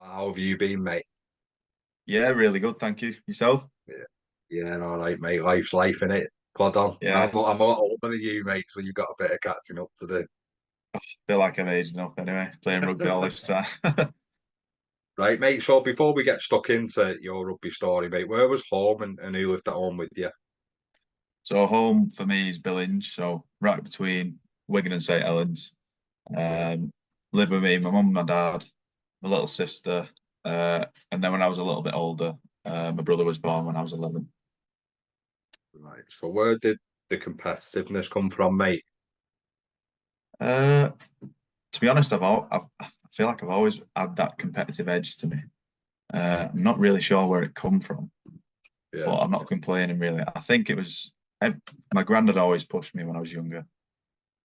How have you been, mate? Yeah, really good. Thank you. Yourself? Yeah, yeah, all right, mate. Life's life, innit? Plod on. Yeah, I'm a lot older than you, mate, so you've got a bit of catching up to do. feel like I'm aging up anyway, playing rugby all this time. Right, mate. So before we get stuck into your rugby story, mate, where was home and who lived at home with you? So home for me is Billinge, so right between Wigan and St Helens. Yeah, Um, Live with me, my mum, my dad, my little sister, and then when I was a little bit older, my brother was born when I was 11. right. So where did the competitiveness come from, mate? Uh, to be honest, I feel like I've always had that competitive edge to me. I'm not really sure where it come from, Yeah, but I'm not complaining really. I think it was my granddad always pushed me when I was younger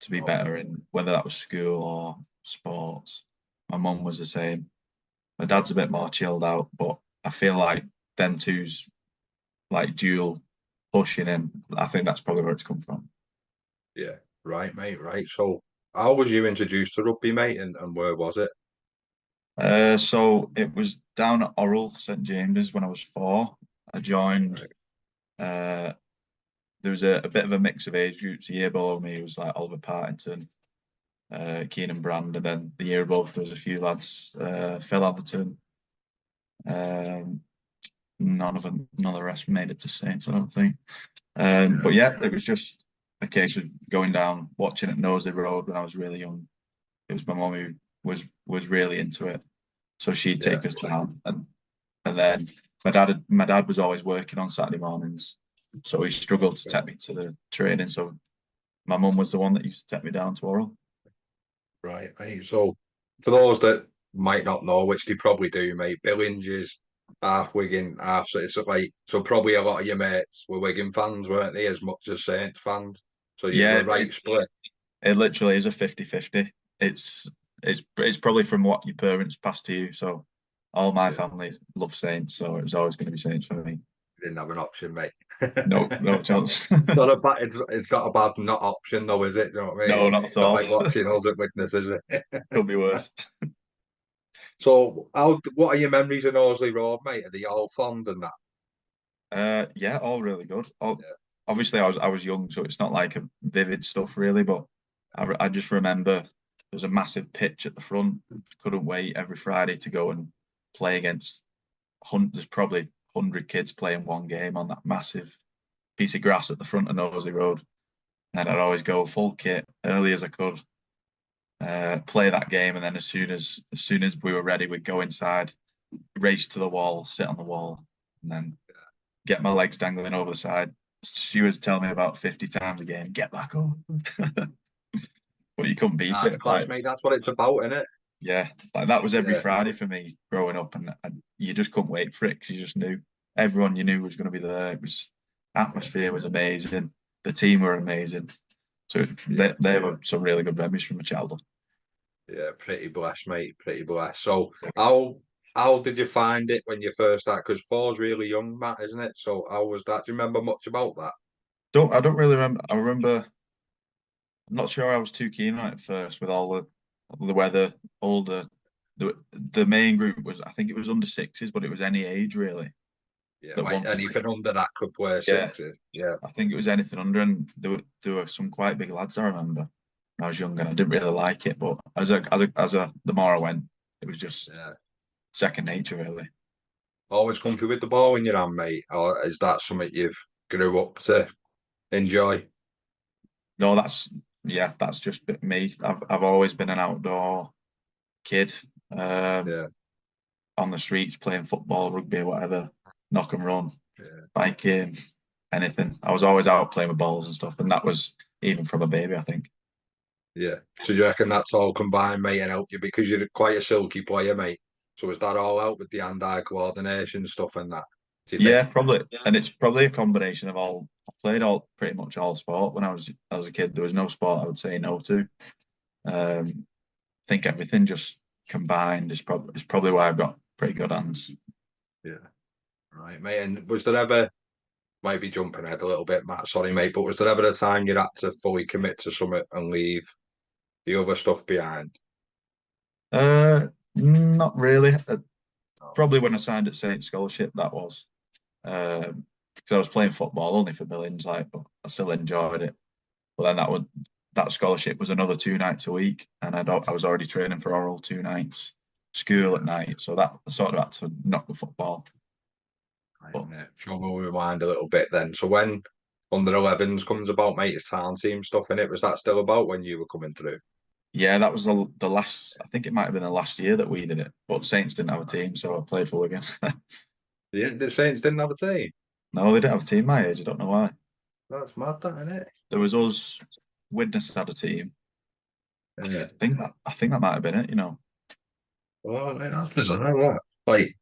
to be okay. better in whether that was school or sports. My mum was the same. My dad's a bit more chilled out, but I feel like them two's like dual pushing him. I think that's probably where it's come from. Yeah, right, mate. Right. So how was you introduced to rugby, mate, and where was it? So it was down at Oral St James's when I was four. I joined. Right. Uh, there was a bit of a mix of age groups. A year below me was like Oliver Partington, Keenan Brand, and then the year above there was a few lads, Phil Atherton. Um, none of the rest made it to Saints, I don't think. Yeah. But yeah, it was just a case of going down, watching at Knowsley Road when I was really young. It was my mum who was really into it, so she'd Yeah. take us down, and then my dad was always working on Saturday mornings, so he struggled to take me to the training. So my mum was the one that used to take me down to Oral. Right, mate. So, for those that might not know, which they probably do, mate, Billinge is half Wigan, half so it's like so probably a lot of your mates were Wigan fans, weren't they, as much as Saints fans. So you were Yeah, right split. it literally is a 50-50. It's probably from what your parents passed to you. So all my Yeah, family love Saints, so it was always going to be Saints for me. didn't have an option, mate. No, no chance. Not a bad, it's not a bad not option though, is it? Do you know what I mean? No, It's not at not all. like watching us at Witness, is it? Could be worse. So, what are your memories of Knowsley Road, mate? Are they all fond and that? Yeah, all really good. Yeah, Obviously, I was young, so it's not like a vivid stuff really, but I just remember there was a massive pitch at the front. Couldn't wait every Friday to go and play against. There's probably 100 kids playing one game on that massive piece of grass at the front of Knowsley Road, and I'd always go full kit early as I could, play that game, and then as soon as we were ready, we'd go inside, race to the wall, sit on the wall, and then get my legs dangling over the side. She was telling me about 50 times a game, get back up. But you couldn't beat that's it. class, mate. That's what it's about, isn't it? Yeah, like that was every Yeah, Friday for me growing up, and you just couldn't wait for it because you just knew everyone you knew was going to be there. It was atmosphere was amazing, the team were amazing. So yeah. they were some really good memories from my childhood. Yeah, pretty blessed, mate. Pretty blessed. So, how did you find it when you first started? Because four's really young, Matt, isn't it? So, how was that? Do you remember much about that? I don't really remember. I remember. I'm not sure I was too keen on it at first with all the weather, all the main group was I think it was under sixes, but it was any age really Yeah, that like wanted to. anything under that could play Yeah, sixes. Yeah, I think it was anything under, and there were some quite big lads I remember when I was young, and I didn't really like it. But the more I went, it was just yeah. second nature really. Always comfy with the ball in your hand, mate. Or is that something you've grew up to enjoy? No, that's just me. I've always been an outdoor kid, um, Yeah, on the streets playing football, rugby, whatever, knock and run, yeah, biking, anything. I was always out playing with balls and stuff, and that was even from a baby, I think. yeah. So, do you reckon that's all combined, mate, and help you because you're quite a silky player, mate? So, is that all out with the hand-eye coordination stuff and that? Do you think? Yeah, probably, and it's probably a combination of all. I played all pretty much all sport when I was a kid. There was no sport I would say no to. I think everything just combined is probably why I've got pretty good hands. Yeah. Right, mate. And was there ever, might be jumping ahead a little bit, Matt, sorry, mate, but was there ever a time you had to fully commit to something and leave the other stuff behind? Not really. probably when I signed at Saint Scholarship, that was. Because I was playing football only for Billinge, like, but I still enjoyed it. But then that scholarship was another 2 nights a week, and I was already training for oral 2 nights, school at night, so that I sort of had to knock the football. Right, But mate. If you'll rewind a little bit then. So when under 11s comes about, mate, it's town team stuff in it. Was that still about when you were coming through? yeah, that was the last. I think it might have been the last year that we did it. But Saints didn't have a team, so I played for Wigan. Yeah, the Saints didn't have a team. No, they didn't have a team my age. I don't know why. That's mad, that, isn't it? There was us. Widnes had a team. Yeah. I think that might have been it. Well, mate, that's bizarre, that. Like,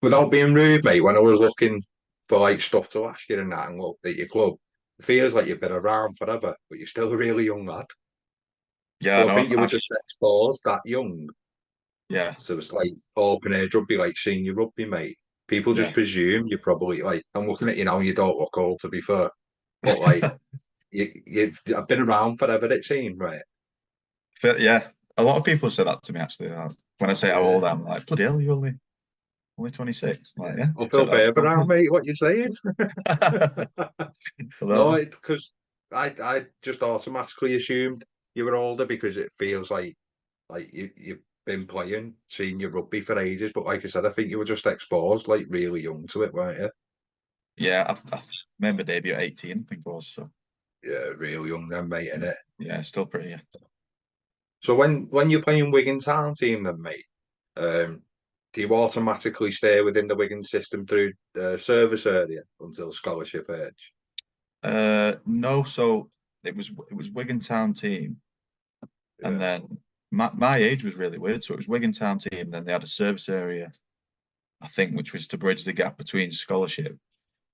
without being rude, mate, when I was looking for like stuff to ask you and that and looked at your club, it feels like you've been around forever, but you're still a really young lad. Yeah, So I no, think you were just exposed that young. yeah, So it's like open age rugby, like senior rugby, mate. People just yeah. presume you're probably like, I'm looking at you now, you don't look old to be fair. But like you've I've been around forever, it seemed, right? Yeah, a lot of people say that to me actually. When I say how Yeah. old I'm like, bloody hell, you're only 26. I'm Yeah. like, yeah, I take feel that as a bad around, compliment. mate, what you're saying. Well, No, because I just automatically assumed you were older because it feels like you've been playing senior rugby for ages. But like I said, I think you were just exposed like really young to it, weren't you? yeah, I made my debut at 18, I think it was. So Yeah, real young then, mate, innit? yeah, still pretty. Yeah. So when you're playing Wigan Town team, then mate, um, do you automatically stay within the Wigan system through service area until scholarship age? No, so it was Wigan Town team, and Yeah, then my age was really weird. So it was Wigan Town team, then they had a service area, I think, which was to bridge the gap between scholarship.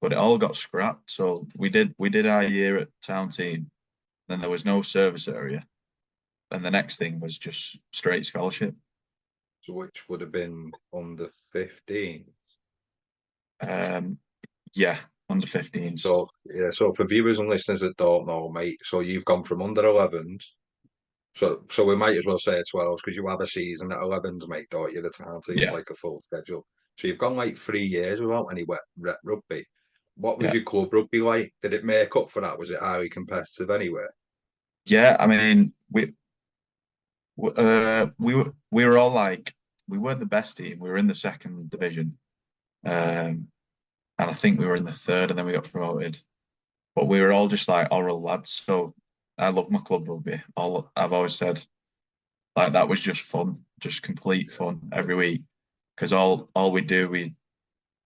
But it all got scrapped. So we did our year at Town team, then there was no service area, and the next thing was just straight scholarship. so which would have been under 15. Um, yeah, under 15s. So yeah, so for viewers and listeners that don't know, mate, so you've gone from under 11s. So we might as well say 12s because you have a season at 11s, mate, don't you? The town team's Yeah, like a full schedule. So you've gone like 3 years without any wet rep rugby. What was yeah, your club rugby like? Did it make up for that? Was it highly competitive anyway? yeah. I mean, we were all like we weren't the best team. We were in the second division, and I think we were in the third, and then we got promoted. But we were all just like oral lads. So I love my club rugby. All I've always said, like that was just fun, just complete fun every week. Because all we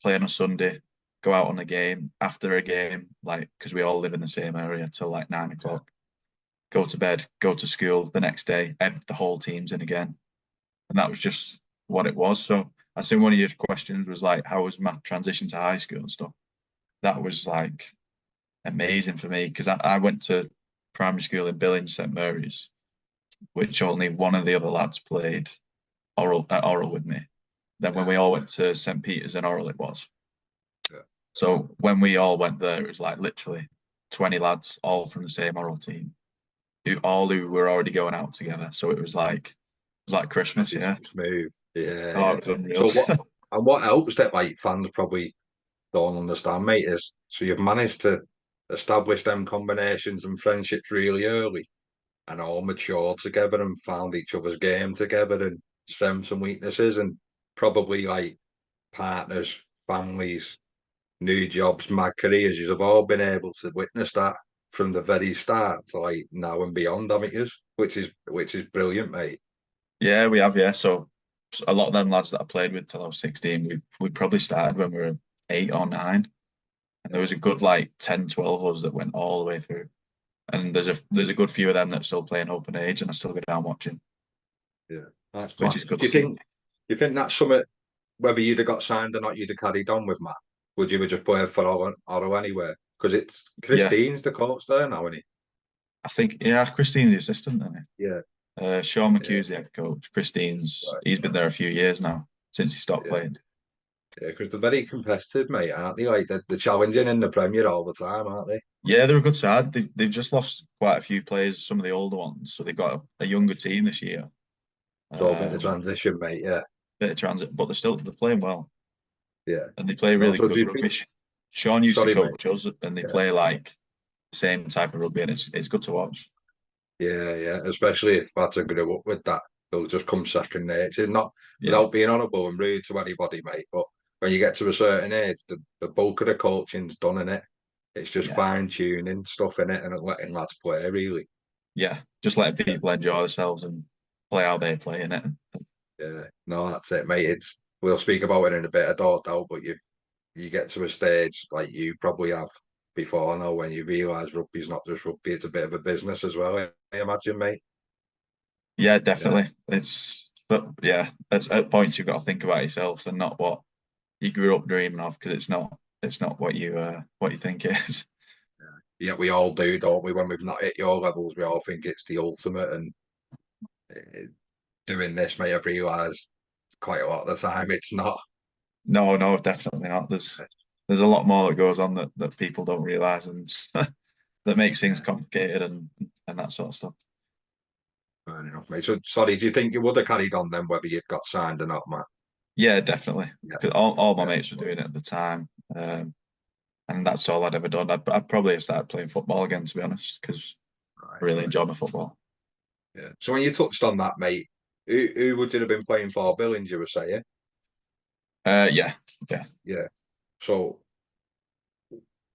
play on a Sunday, go out on a game, after a game, like because we all live in the same area till like 9 o'clock. Go to bed, go to school the next day. The whole team's in again, and that was just what it was. So I think one of your questions was like, how was my transition to high school and stuff? That was like amazing for me because I went to primary school in Billinge, St Mary's, which only one of the other lads played oral with me. Then when Yeah, we all went to St Peter's and oral, it was. yeah. So when we all went there, it was like literally 20 lads, all from the same oral team, who were already going out together. So it was like Christmas, This is yeah. smooth. Yeah, Oh, yeah. it was unreal. So what helps that like fans probably don't understand, mate, is so you've managed to establish them combinations and friendships really early and all matured together and found each other's game together and strengths and weaknesses and probably like partners, families, new jobs, mad careers. You've all been able to witness that from the very start to like now and beyond, haven't you? Which is brilliant, mate. Yeah, we have, yeah. So a lot of them lads that I played with till I was 16, we probably started when we were 8 or 9. And there was a good like 10, 12 of us that went all the way through. And there's a good few of them that still play in open age and I still go down watching, Yeah, that's which class. is good Do to you see. think that's something whether you'd have got signed or not, you'd have carried on with Matt? Would you have just played for Oro anyway? Because it's Yeah, Christine's the coach there now, isn't I think yeah, Christine's the assistant, isn't he? Yeah, he? Sean yeah, McHugh's the head coach. Christine's right, he's been there a few years now since he stopped yeah, playing. yeah. Because they're very competitive, mate, aren't they? Like they're challenging in the Premier all the time, aren't they? Yeah, they're a good side. They've just lost quite a few players, some of the older ones, so they've got a younger team this year. So a bit of Um, transition, mate. Yeah, bit of transit, but they're playing well Yeah. and they play No, really so do good you rugby. think? Sean used to Sorry, mate. coach us, and they Yeah. play like the same type of rugby, and it's good to watch. Yeah, yeah. Especially if lads are grew up with that, they'll just come second nature. Not Yeah, without being honourable and rude to anybody, mate. But when you get to a certain age, the bulk of the coaching's done in it. It's just yeah, fine tuning stuff in it and letting lads play, really. yeah. Just letting Yeah, people enjoy themselves and play how they play in it. yeah. No, that's it, mate. It's we'll speak about it in a bit, I don't doubt, but you get to a stage like you probably have before now when you realise rugby's not just rugby, it's a bit of a business as well, I imagine, mate. Yeah, Yeah. definitely. But yeah, at points you've got to think about yourself and not what you grew up dreaming of, because it's not what you think it is. Yeah, we all do, don't we? When we've not hit your levels, we all think it's the ultimate. And uh, doing this, mate, I've realised quite a lot of the time it's not. No, no, definitely not. There's a lot more that goes on that people don't realize, and that makes things Yeah, complicated and that sort of stuff. fair enough, mate. So, sorry, do you think you would have carried on then, whether you'd got signed or not, Matt? Yeah, definitely. Yeah, 'Cause all my yeah, mates were doing it at the time, and that's all I'd ever done. I'd probably have started playing football again, to be honest, because I right, really right. enjoy my football. Yeah. So when you touched on that, mate, who would you have been playing for? Billinge, you were saying? Yeah, yeah. Yeah. So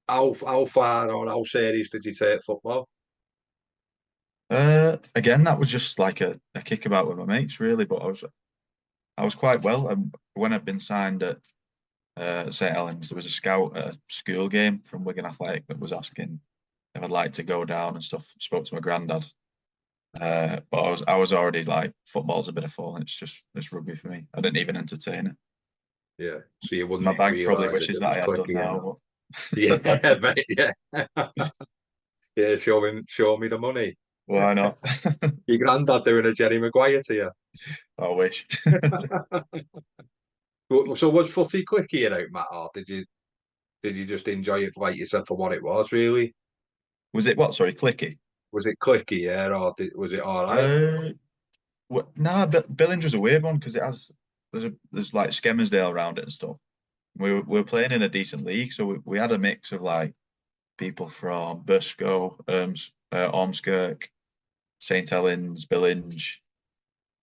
how far or how serious did you take football? Again, that was just like a kickabout with my mates, really. But I was quite well. When I'd been signed at St Helens, there was a scout at a school game from Wigan Athletic that was asking if I'd like to go down and stuff. Spoke to my granddad, but I was already like football's a bit of fun. It's rugby for me. I didn't even entertain it. Yeah. So you My wouldn't bank probably realise if wishes it that was I had done clicky or not. now, Yeah, but mate, yeah. Yeah, show me the money. why not? Your granddad doing a Jerry Maguire to you. I wish. So was footy clicky, you know, Matt, or did you just enjoy it for like you said for what it was really? Was it what? Sorry, clicky. Was it clicky, yeah, or was it all right? Uh, nah, Billinge was a weird one because there's like Skemersdale around it and stuff. We were playing in a decent league, so we had a mix of like people from Burscough, Ormskirk, St Helens, Billinge,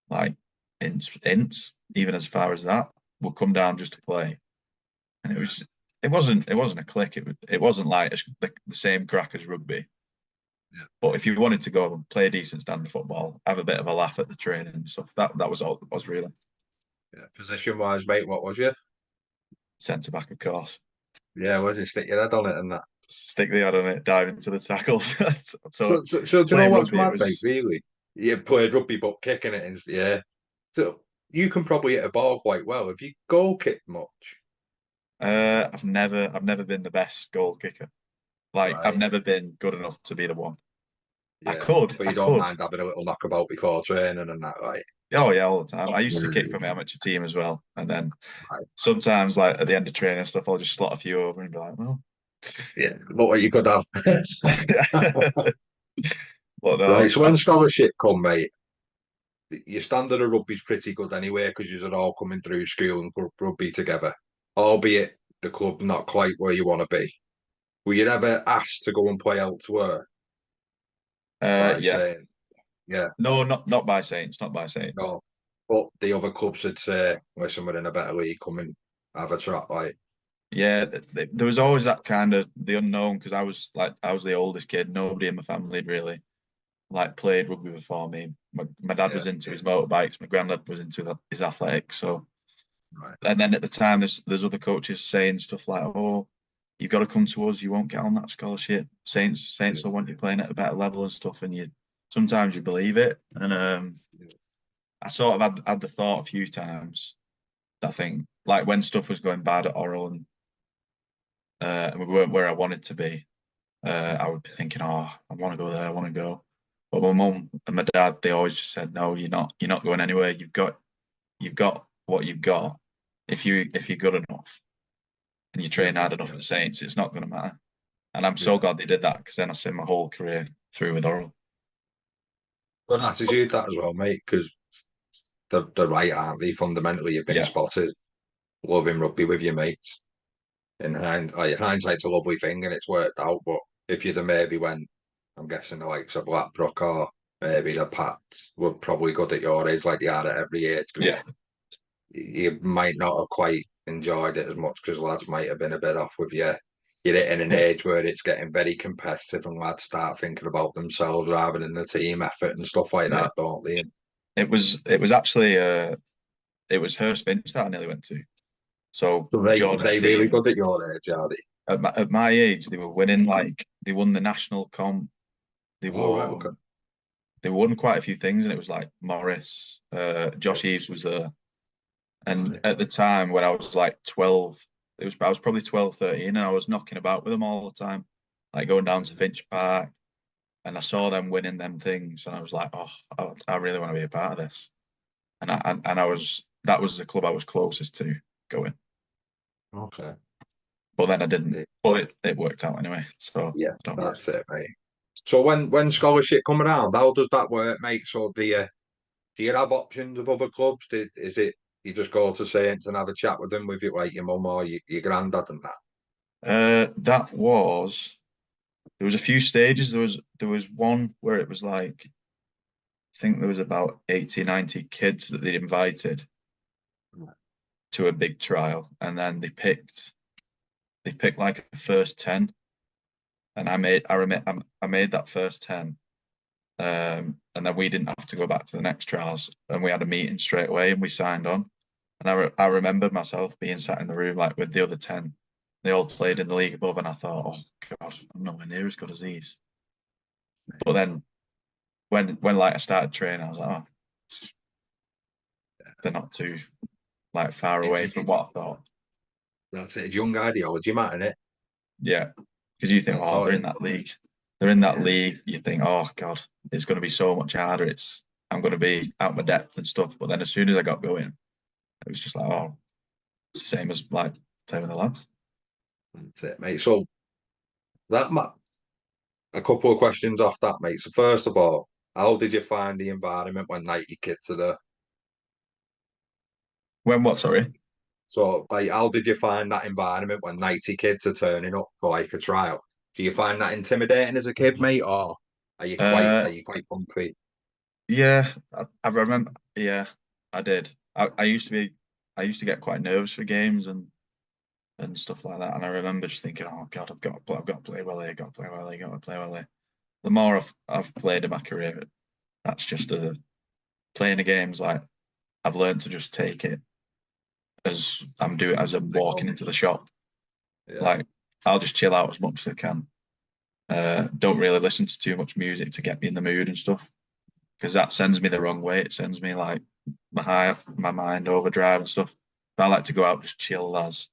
like Ince, even as far as that, would come down just to play. And it wasn't a click. It wasn't like the same crack as rugby. Yeah, But if you wanted to go and play a decent standard football, have a bit of a laugh at the training and stuff, that was all it was really. yeah. Position wise, mate, what was you? Centre back, of course. Yeah, was it stick your head on it and that? Stick the head on it, dive into the tackles. So So do you know playing what's rugby, it mad, mate? was. Really, you played rugby, but kicking it into the air. So you can probably hit a ball quite well. Have you goal kicked much? I've never been the best goal kicker. Like I've Right. never been good enough to be the one. I Yeah, could, but I you don't could. mind having a little knockabout before training and that, right? Oh yeah, all the time. I used to kick for my amateur team as well, and then Right. sometimes like at the end of training and stuff, I'll just slot a few over and be like, well, Yeah, look what you could have. but Right, no, so when scholarship come, mate, your standard of rugby's pretty good anyway because you're all coming through school and club rugby together, albeit the club not quite where you want to be. Were you ever asked to go and play elsewhere? Like yeah, saying, yeah, no, not by Saints, not by Saints. no. But the other clubs would say, listen, we're in a better league, come and have a trot. Like, Yeah, there was always that kind of the unknown because I was the oldest kid. Nobody in my family had really like played rugby before me. My dad yeah, was into his motorbikes. My granddad was into his athletics. So, right. and then at the time, there's other coaches saying stuff like, "Oh, you've got to come to us. You won't get on that scholarship. Saints Yeah, will want you playing at a better level and stuff." And you sometimes you believe it. And yeah, I sort of had the thought a few times. I think like when stuff was going bad at Oral and we weren't where I wanted to be. yeah, I would be thinking, oh, I want to go there, I want to go. But my mum and my dad, they always just said, no, you're not going anywhere. You've got what you've got. If you're good enough and you yeah, train hard enough at the Saints, it's not going to matter. And I'm so yeah. glad they did that because then I spent my whole career through with Oral. Good attitude that as well, mate. Because they're right, aren't they? Fundamentally, you've been Yeah, spotted loving rugby with your mates. Hindsight's a lovely thing and it's worked out. But if you'd have maybe went, I'm guessing the likes of Blackbrook or maybe the Pats were probably good at your age, like they are at every age group. yeah, You might not have quite enjoyed it as much because lads might have been a bit off with you. You're in an yeah, age where it's getting very competitive and lads start thinking about themselves rather than the team effort and stuff like yeah. that, don't they? It was actually it was Hurst that I nearly went to. So So Jordan's they really team good at your age, are they? at my age, they were winning like they won the national comp. They All right, okay. won they won quite a few things, and it was like Morris, Josh Eves was there. And Right. at the time when I was like 12, I was probably 12, 13, and I was knocking about with them all the time, like going down to Finch Park, and I saw them winning them things, and I was like, oh, I really want to be a part of this. And I was that was the club I was closest to going, Okay. but then I didn't. Yeah, But it worked out anyway, so yeah, I don't mind. that's it, mate. So when scholarship come around, how does that work, mate? So do you have options of other clubs? Is it you just go to Saints and have a chat with them with you, like your mum or your granddad and that? That was there was a few stages. There was one where it was like I think there was about 80, 90 kids that they'd invited to a big trial, and then they picked like the first 10, and I made that first 10, and then we didn't have to go back to the next trials, and we had a meeting straight away, and we signed on. And I remember myself being sat in the room like with the other 10. They all played in the league above, and I thought, oh God, I'm nowhere near as good as these. But then when like I started training, I was like, oh, they're not too like far away from what I thought. That's it. It's young ideology, Matt, innit? Yeah, because you think, I oh, thought they're in it. that league. They're in that Yeah, league. You think, oh God, it's going to be so much harder. I'm going to be out my depth and stuff. But then as soon as I got going, it was just like, oh, it's the same as like playing with the lads. that's it, mate. So that a couple of questions off that, mate. So first of all, how did you find the environment when like your kids are there? When what? Sorry. So like, how did you find that environment when 90 kids are turning up for like a trial? Do you find that intimidating as a kid, mate, or are Uh, you quite comfy? yeah, I remember. Yeah, I did. I used to get quite nervous for games and stuff like that. And I remember just thinking, oh God, I've got to play well here, got to play well here, got to play well here. The more I've played in my career, that's just playing the games like I've learned to just take it as I'm As it walking comes? into the shop. Yeah. Like I'll just chill out as much as I can. Don't really listen to too much music to get me in the mood and stuff because that sends me the wrong way. It sends me like my mind overdrive and stuff. But I like to go out just chill as,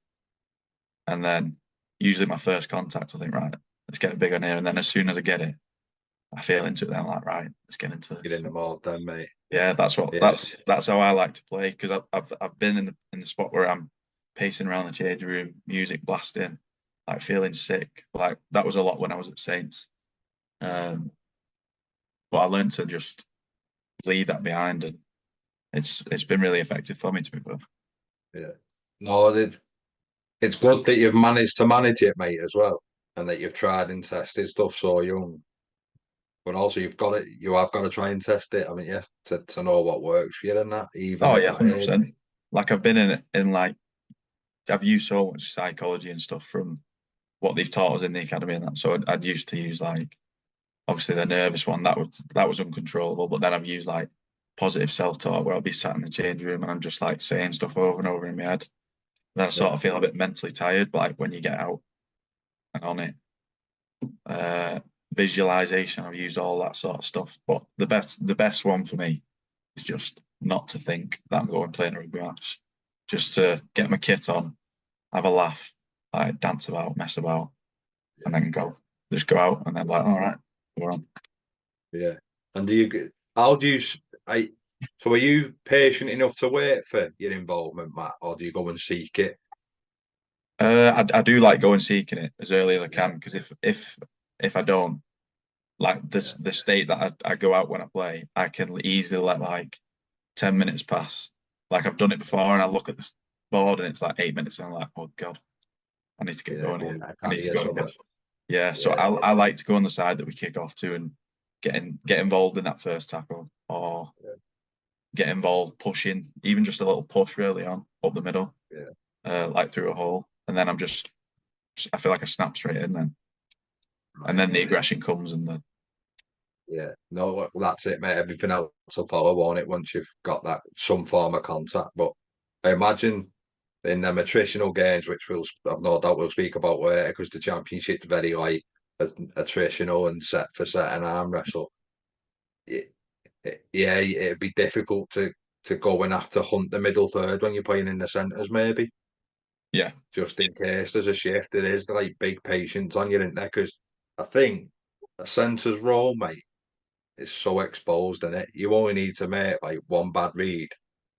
and then usually my first contact, I think, right, let's get a big on here, and then as soon as I get it, I feel into it. Then I'm like, right, let's get into Get in this. the mode then, mate. Yeah, Yeah. that's how I like to play because I've been in the spot where I'm pacing around the change room, music blasting, like feeling sick. Like that was a lot when I was at Saints. Um, but I learned to just leave that behind, and it's been really effective for me to be fair. Yeah. No, it's good that you've managed to manage it, mate, as well, and that you've tried and tested stuff so young. But also you have got to try and test it, haven't you, to know what works for you and that, even Oh at yeah, that age, 100%. mate. Like I've been in like I've used so much psychology and stuff from what they've taught us in the academy and that. So I'd used to use like obviously the nervous one that was uncontrollable, but then I've used like positive self-talk where I'll be sat in the change room and I'm just like saying stuff over and over in my head. Then I sort Yeah. of feel a bit mentally tired, but like when you get out and on it, uh, visualization, I've used all that sort of stuff. But the best one for me is just not to think that I'm going playing a rugby match, just to get my kit on, have a laugh, like dance about, mess about, and then go. Just go out and then like, all right, we're on. Yeah. And how do you, I, so are you patient enough to wait for your involvement, Matt, or do you go and seek it? I do like going seeking it as early as I Yeah. can because if I don't like Yeah. the state that I go out when I play, I can easily let like 10 minutes pass. Like I've done it before, and I look at the board, and it's like 8 minutes, and I'm like, oh God, I need to get Yeah, going go here. on, I I can't need to hear go and something. get. Yeah, so Yeah, I like to go on the side that we kick off to and get involved in that first tackle or yeah, get involved pushing, even just a little push really on up the middle, yeah. like through a hole, and then I feel like I snap straight in then, and Right. then the aggression comes and the Yeah, no, well, that's it, mate. Everything else will follow on it once you've got that some form of contact. But I imagine in them attritional games, which I've no doubt we'll speak about later, because the championship's very like attritional and set for set and arm wrestle. Yeah, it'd be difficult to go and have to hunt the middle third when you're playing in the centres, maybe yeah, just in case there's a shift. It is like big patience on you, isn't there? Because I think a centre's role, mate, is so exposed in it. You only need to make like one bad read,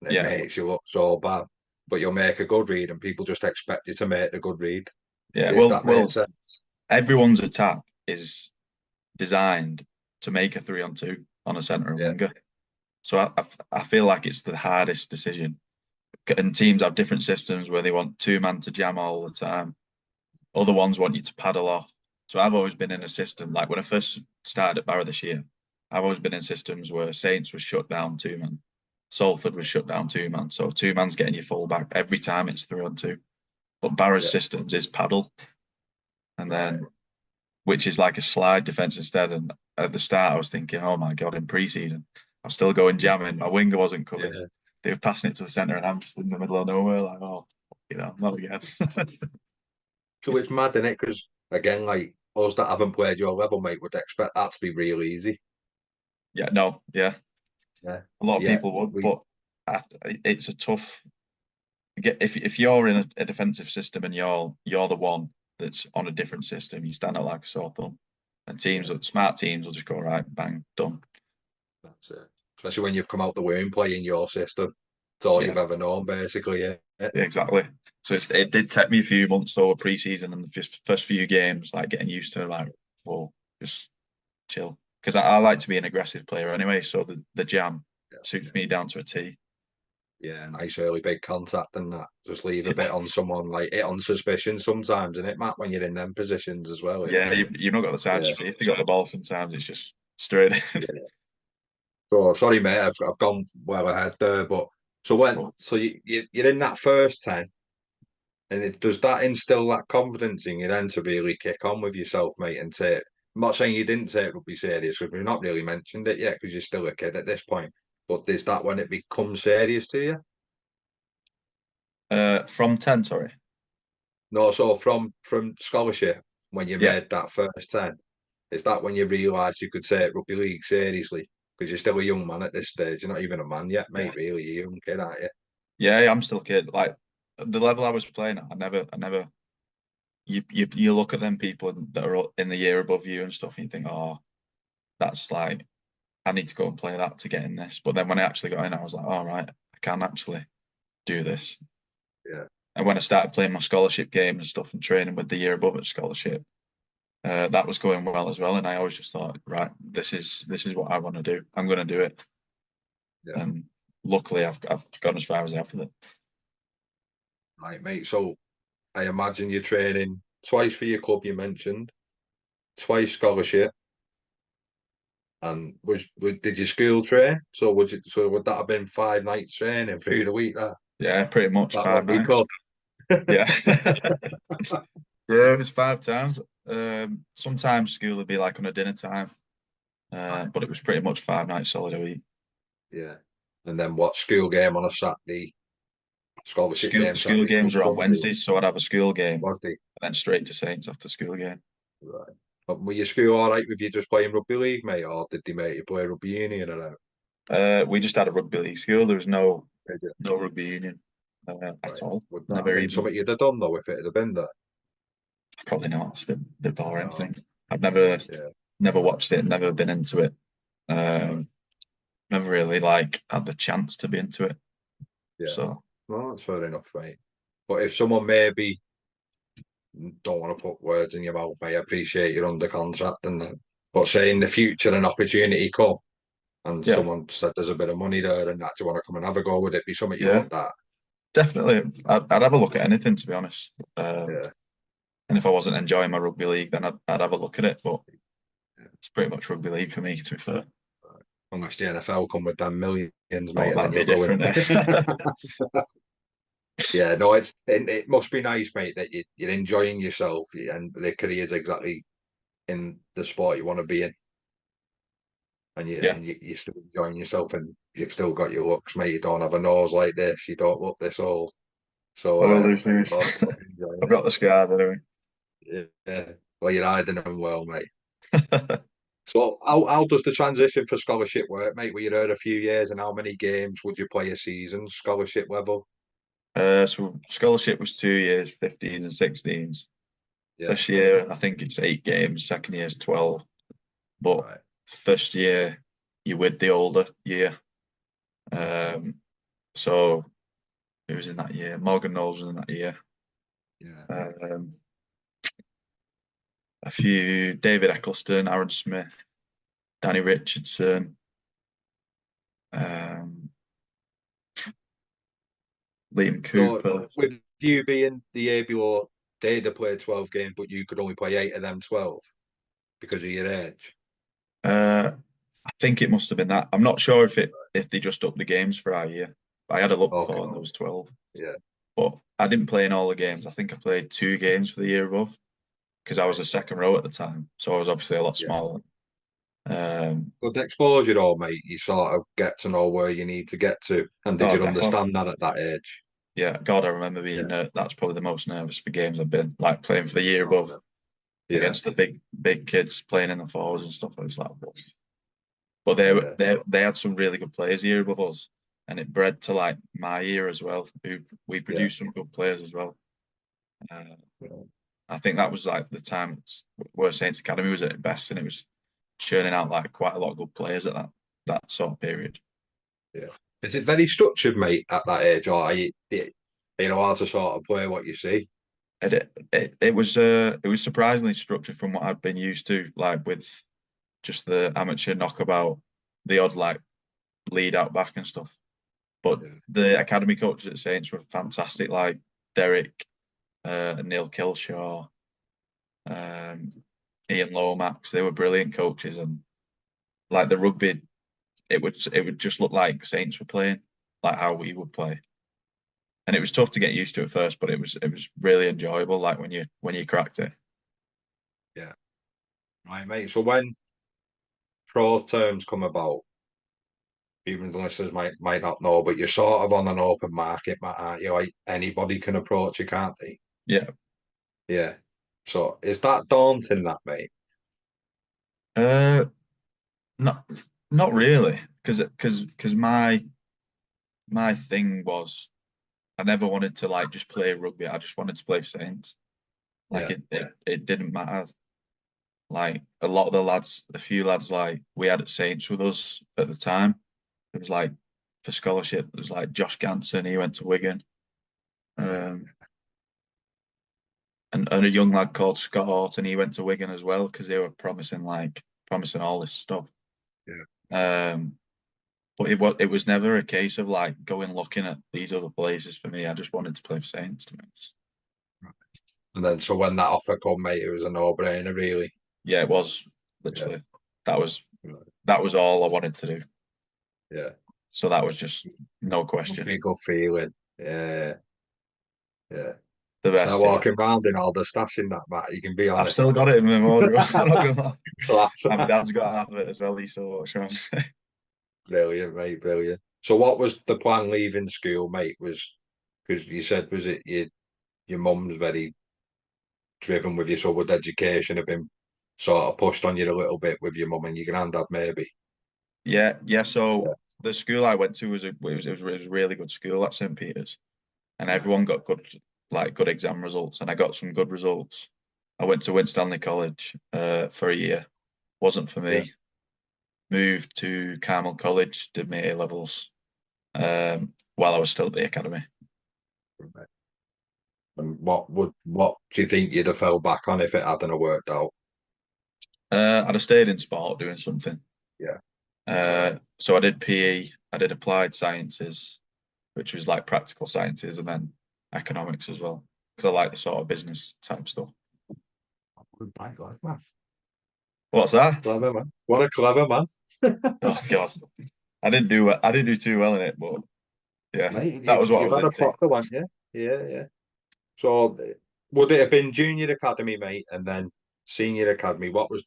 and it yeah, makes you look so bad. But you'll make a good read, and people just expect you to make the good read. yeah. If Well, that makes well, sense. everyone's attack is designed to make a 3-on-2 on a centre and Yeah, winger. So I feel like it's the hardest decision. And teams have different systems where they want two-man to jam all the time. Other ones want you to paddle off. So I've always been in a system, like when I first started at Barrow this year, I've always been in systems where Saints was shut down two-man, Salford was shut down two-man. So two-man's getting you full back every time it's 3-on-2. But Barrow's yeah, systems is paddle, and right. then which is like a slide defense instead. And at the start, I was thinking, oh my God, in pre-season, I'm still going jamming. My winger wasn't coming. Yeah. They were passing it to the centre, and I'm just in the middle of nowhere, like, oh, not again. So it's mad, is it? Because again, like us that haven't played your level, mate, would expect that to be real easy. Yeah, no, yeah, Yeah, a lot of yeah. people would, We but it's a tough. If you're in a defensive system and you're the one that's on a different system, you stand out like a sore thumb. And yeah, smart teams will just go right, bang, done. that's it. Especially when you've come out the womb playing your system. It's all Yeah, you've ever known, basically. Yeah, yeah, yeah, exactly. So it did take me a few months over pre-season and the first few games, like getting used to like, well, just chill. Because I like to be an aggressive player anyway, so the jam suits me down to a T. yeah. Nice early big contact and that. Just leave a bit on someone, like it on suspicion sometimes, and it Matt, when you're in them positions as well. Yeah, you've not got the time to Yeah, see if they got the ball. Sometimes it's just straight in. yeah. So sorry, mate. I've gone well ahead there, but so you're in that first 10. And does that instill that confidence in you then to really kick on with yourself, mate, and take? I'm not saying you didn't take rugby serious because we've not really mentioned it yet because you're still a kid at this point. But is that when it becomes serious to you? From 10, sorry. No, so from scholarship when you Yeah, made that first 10, is that when you realised you could take rugby league seriously? Because you're still a young man at this stage. You're not even a man yet, yeah, mate. Really, you're a young kid, aren't you? yeah. I'm still a kid. Like the level I was playing at, I never. You look at them people that are in the year above you and stuff, and you think, oh, that's like I need to go and play that to get in this. But then when I actually got in, I was like, all right, I can actually do this. Yeah, And when I started playing my scholarship game and stuff and training with the year above at scholarship, that was going well as well. And I always just thought, right, this is what I want to do. I'm going to do it. yeah. And luckily, I've gone as far as I have with it. Right, mate. So I imagine you're training twice for your club. You mentioned twice scholarship. And did your school train? So would that have been 5 nights training through the week? Yeah, pretty much That five what we nights. call. Yeah, yeah, it was 5 times. Sometimes school would be like on a dinner time, but it was pretty much 5 nights solid a week. Yeah. And then what school game on a Saturday, scholarship School game school Saturday, games club are on Sunday. Wednesdays, so I'd have a school game Was the and then straight to Saints after school game. right. But were your school all right with you just playing rugby league, mate, or did they make you play rugby union or out? We just had a rugby league school. There was Did you? no rugby union at Right. all. Would that have Never been even something you'd have done though if it had been there? probably not. It's a bit boring. I No. think I've Yeah. never watched it. Never been into it. Um, Never really like had the chance to be into it. Yeah. So Well, that's fair enough, mate. But if someone maybe don't want to put words in your mouth, mate, I appreciate you're under contract and that. But say in the future an opportunity come. and Yeah, someone said there's a bit of money there and that, do you want to come and have a go? Would it be something you yeah, looked at? definitely. I'd have a look at anything, to be honest. Yeah. And if I wasn't enjoying my rugby league, then I'd have a look at it. But it's pretty much rugby league for me, to be fair. Unless the NFL come with them millions, mate, Oh, and then that'd be you're ruined. different. Eh? Yeah, no, it must be nice, mate, that you're enjoying yourself and the career's exactly in the sport you want to be in, and Yeah. you're still enjoying yourself, and you've still got your looks, mate. You don't have a nose like this, you don't look this old, so I will do soon. no, you're enjoying I've got the scars anyway. it. Yeah, well, you're hiding them well, mate. So how does the transition for scholarship work, mate? Were you there a few years, and how many games would you play a season, scholarship level? So scholarship was 2 years, 15s and 16s. Yeah, This year, I think it's 8 games. Second year is 12. But right. first year, you're with the older year. Um, so who was in that year? Morgan Knowles was in that year. Yeah. Um, a few David Eccleston, Aaron Smith, Danny Richardson, um, Liam So Cooper. with you being the year below, they'd have played 12 games, but you could only play 8 of them 12 because of your age. I think it must have been that. I'm not sure if they just upped the games for our year. I had a look Okay. before and there was 12. Yeah. But I didn't play in all the games. I think I played 2 games for the year above because I was Right. a second row at the time. So I was obviously a lot Yeah. smaller. Um, Good exposure, though, mate. You sort of get to know where you need to get to. And did oh, you definitely. understand that at that age? Yeah, God, I remember Yeah. being that's probably the most nervous for games I've been, like playing for the year above Okay. Yeah. against the big kids playing in the forwards and stuff. I was like, "Whoa." But Yeah. they had some really good players here above us, and it bred to like my year as well. Who we Yeah. produced some good players as well. Uh, Yeah. I think that was like the time where Saints Academy was at its best, and it was churning out like quite a lot of good players at that sort of period. Yeah. Is it very structured, mate, at that age, or are you know how to sort of play what you see? And it was surprisingly structured from what I'd been used to, like with just the amateur knockabout, the odd like lead out back and stuff. But Yeah. the academy coaches at Saints were fantastic, like Derek, Neil Kilshaw, um, Ian Lomax. They were brilliant coaches, and like the rugby, it would just look like Saints were playing, like how we would play. And it was tough to get used to at first, but it was really enjoyable. Like when you cracked it. Yeah. Right, mate. So when pro terms come about, even the listeners might not know, but you're sort of on an open market, aren't you? Like anybody can approach you, can't they? Yeah. Yeah. So is that daunting, that mate? Uh, not not really, because my thing was I never wanted to like just play rugby. I just wanted to play for Saints. Like Yeah. it didn't matter. Like a lot of the lads, a few lads like we had at Saints with us at the time. It was like for scholarship. It was like Josh Ganson. He went to Wigan. Right. Um, and a young lad called Scott Horton. He went to Wigan as well because they were promising all this stuff. Yeah. Um, but it was never a case of like going looking at these other places for me. I just wanted to play for Saints, to be honest. And then so when that offer come, mate, it was a no-brainer, really. Yeah, it was Yeah. literally that was Right. that was all I wanted to do. Yeah. So that was just no Must question. be a good feeling. Yeah. Yeah. The Start best, yeah. walking around in all the stash in that, Matt. You can be I've honest. still got it in my wardrobe. I'm not gonna lie. Class. And my dad's got half of it as well. He still watches on. Brilliant, mate. Brilliant. So what was the plan leaving school, mate? Was because you said was it your mum's very driven with you, so would education have been sort of pushed on you a little bit with your mum and your granddad, maybe? Yeah, yeah. Yeah. So the school I went to was a really good school at St. Peter's, and Yeah. everyone got good exam results, and I got some good results. I went to Winstanley College for a year. Wasn't for Yeah. me. Moved to Carmel College, did my A levels while I was still at the academy. And what do you think you'd have fell back on if it hadn't have worked out? I'd have stayed in sport doing something. Yeah. So I did PE, I did applied sciences, which was like practical sciences, and then economics as well, because I like the sort of business type stuff. Good by God, man. What's that? Clever man. What a clever man. Oh God, I didn't do too well in it, but yeah, Mate, that was what I you've was had a into. proctor, haven't you? Yeah, yeah. So would it have been junior academy, mate, and then senior academy? What was,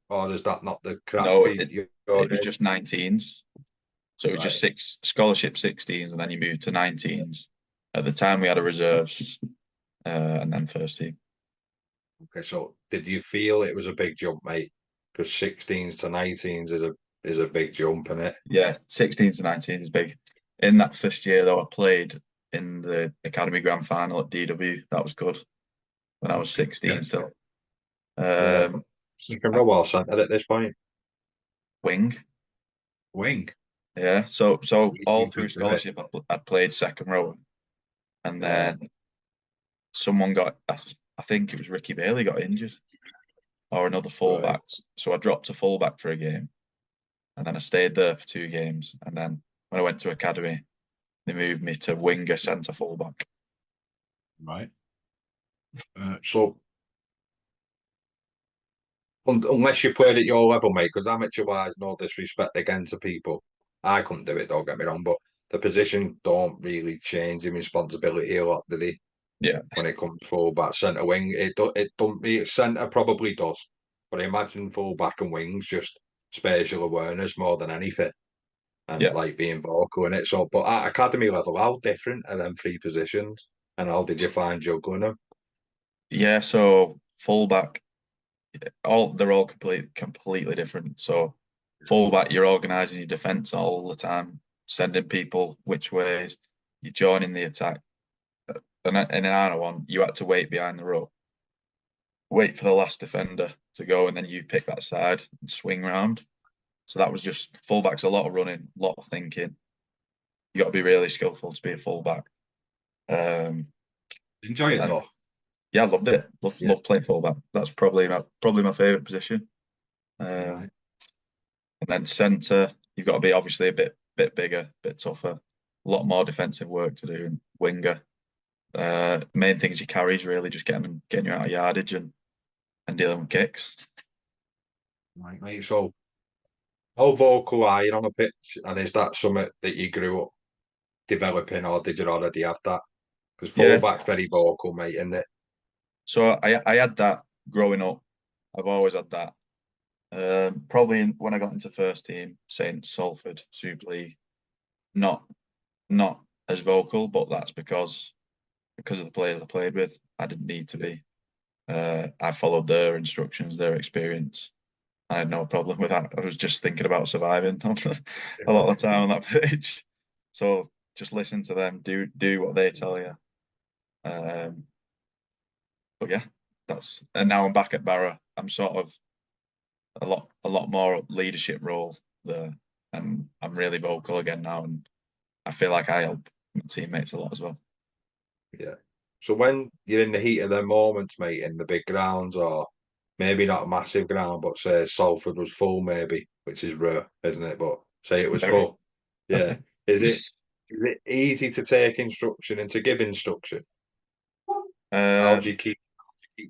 or is that not the crack No, for it your it was age? just 19s. So it was just Right. six scholarship 16s, and then you moved to 19s. At the time, we had a reserves, and then first team. Okay. So did you feel it was a big jump, mate? Because 16s to 19s is a big jump, isn't it? Yeah, 16s to 19s is big. In that first year, though, I played in the academy grand final at DW. That was good when I was Yeah. 16 still. Yeah. Um, Second I, row or centre at this point. wing. Wing. Yeah, so all You through could do it. scholarship, I'd played second row, and Yeah. then someone got, I think it was Ricky Bailey got injured, or another Right. fullback. So I dropped to fullback for a game, and then I stayed there for 2 games, and then when I went to academy, they moved me to winger centre fullback. Right. So unless you played at your level, mate, because amateur wise, no disrespect again to people, I couldn't do it. Don't get me wrong, but the position don't really change in responsibility a lot, do they? Yeah, When it comes fullback, centre wing, it don't. Centre probably does, but I imagine fullback and wings just spatial awareness more than anything, and yeah, like being vocal in it. So, but at academy level, how different are them three positions, and how did you find juggling them? yeah. So fullback, they're all completely different. So fullback, you're organising your defence all the time, sending people which ways, you're joining the attack. And in an hour one, you had to wait behind the row, wait for the last defender to go, and then you pick that side and swing round. So that was just fullback's a lot of running, a lot of thinking. You got to be really skillful to be a fullback. Um, Enjoy it and though. yeah, I loved it. Yeah. Love playing fullback. That's probably my favourite position. Right. Um, and then centre, you've got to be obviously a bit bigger, a bit tougher, a lot more defensive work to do. And winger, main thing is your carries really, just getting you out of yardage and dealing with kicks. Right, mate. So, how vocal are you on a pitch? And is that something that you grew up developing, or did you already have that? Because Yeah. fullback's very vocal, mate, isn't it? So I had that growing up. I've always had that. Probably when I got into first team, Saint Salford Super League, not not as vocal, but that's because of the players I played with. I didn't need to Yeah. be. I followed their instructions, their experience. I had no problem with that. I was just thinking about surviving a lot of the time on that pitch. So just listen to them, do what they tell you. Um, but yeah, and now I'm back at Barrow. I'm sort of a lot more leadership role there, and I'm really vocal again now, and I feel like I help my teammates a lot as well. Yeah. So when you're in the heat of the moments, mate, in the big grounds, or maybe not a massive ground, but say Salford was full, maybe, which is rare, isn't it? But say it was Very. full. Yeah. Is it easy to take instruction and to give instruction? How do Um, you keep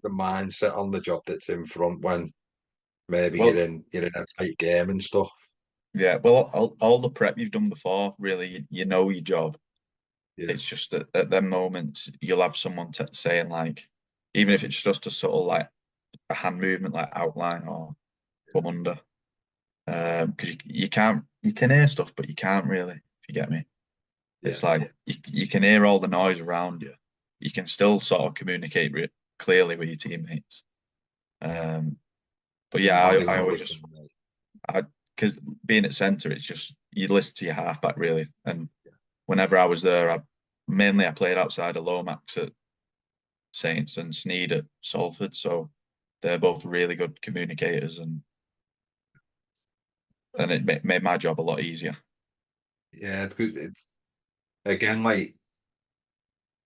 the mindset on the job that's in front when maybe well, you're in a tight game and stuff? yeah, well, all the prep you've done before, really, you know your job. Yeah. It's just that at them moments, you'll have someone saying like, even if it's just a sort of like a hand movement, like outline or come under, because you can hear stuff, but you can't really, if you get me. Yeah. It's like you can hear all the noise around you. You can still sort of communicate clearly with your teammates. Um, but yeah, Body I always language. just I because being at centre, it's just you listen to your halfback really. And whenever I was there, I played outside of Lomax at Saints and Sneed at Salford, so they're both really good communicators, and it made my job a lot easier. Yeah, because it's again like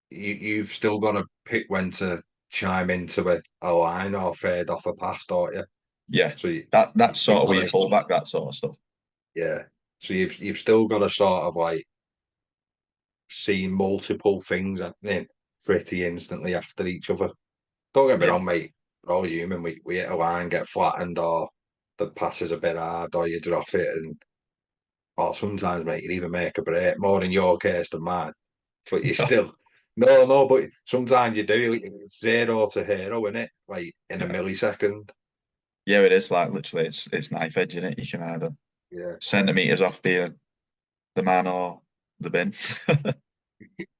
you've still got to pick when to chime into a line or fade off a pass, don't you? Yeah, So that's you've sort of got where you to, full back that sort of stuff. Yeah. So you've still got to sort of like see multiple things happening pretty instantly after each other. Don't get me Yeah. wrong, mate. We're all human. We hit a line, get flattened, or the pass is a bit hard, or you drop it, and or sometimes, mate, you even make a break more in your case than mine. But you still, no. But sometimes you do. It's 0 to hero, isn't it? Like in a Yeah. millisecond. Yeah, it is like literally it's knife edge in it. You can either Yeah. centimeters off being the man or the bin.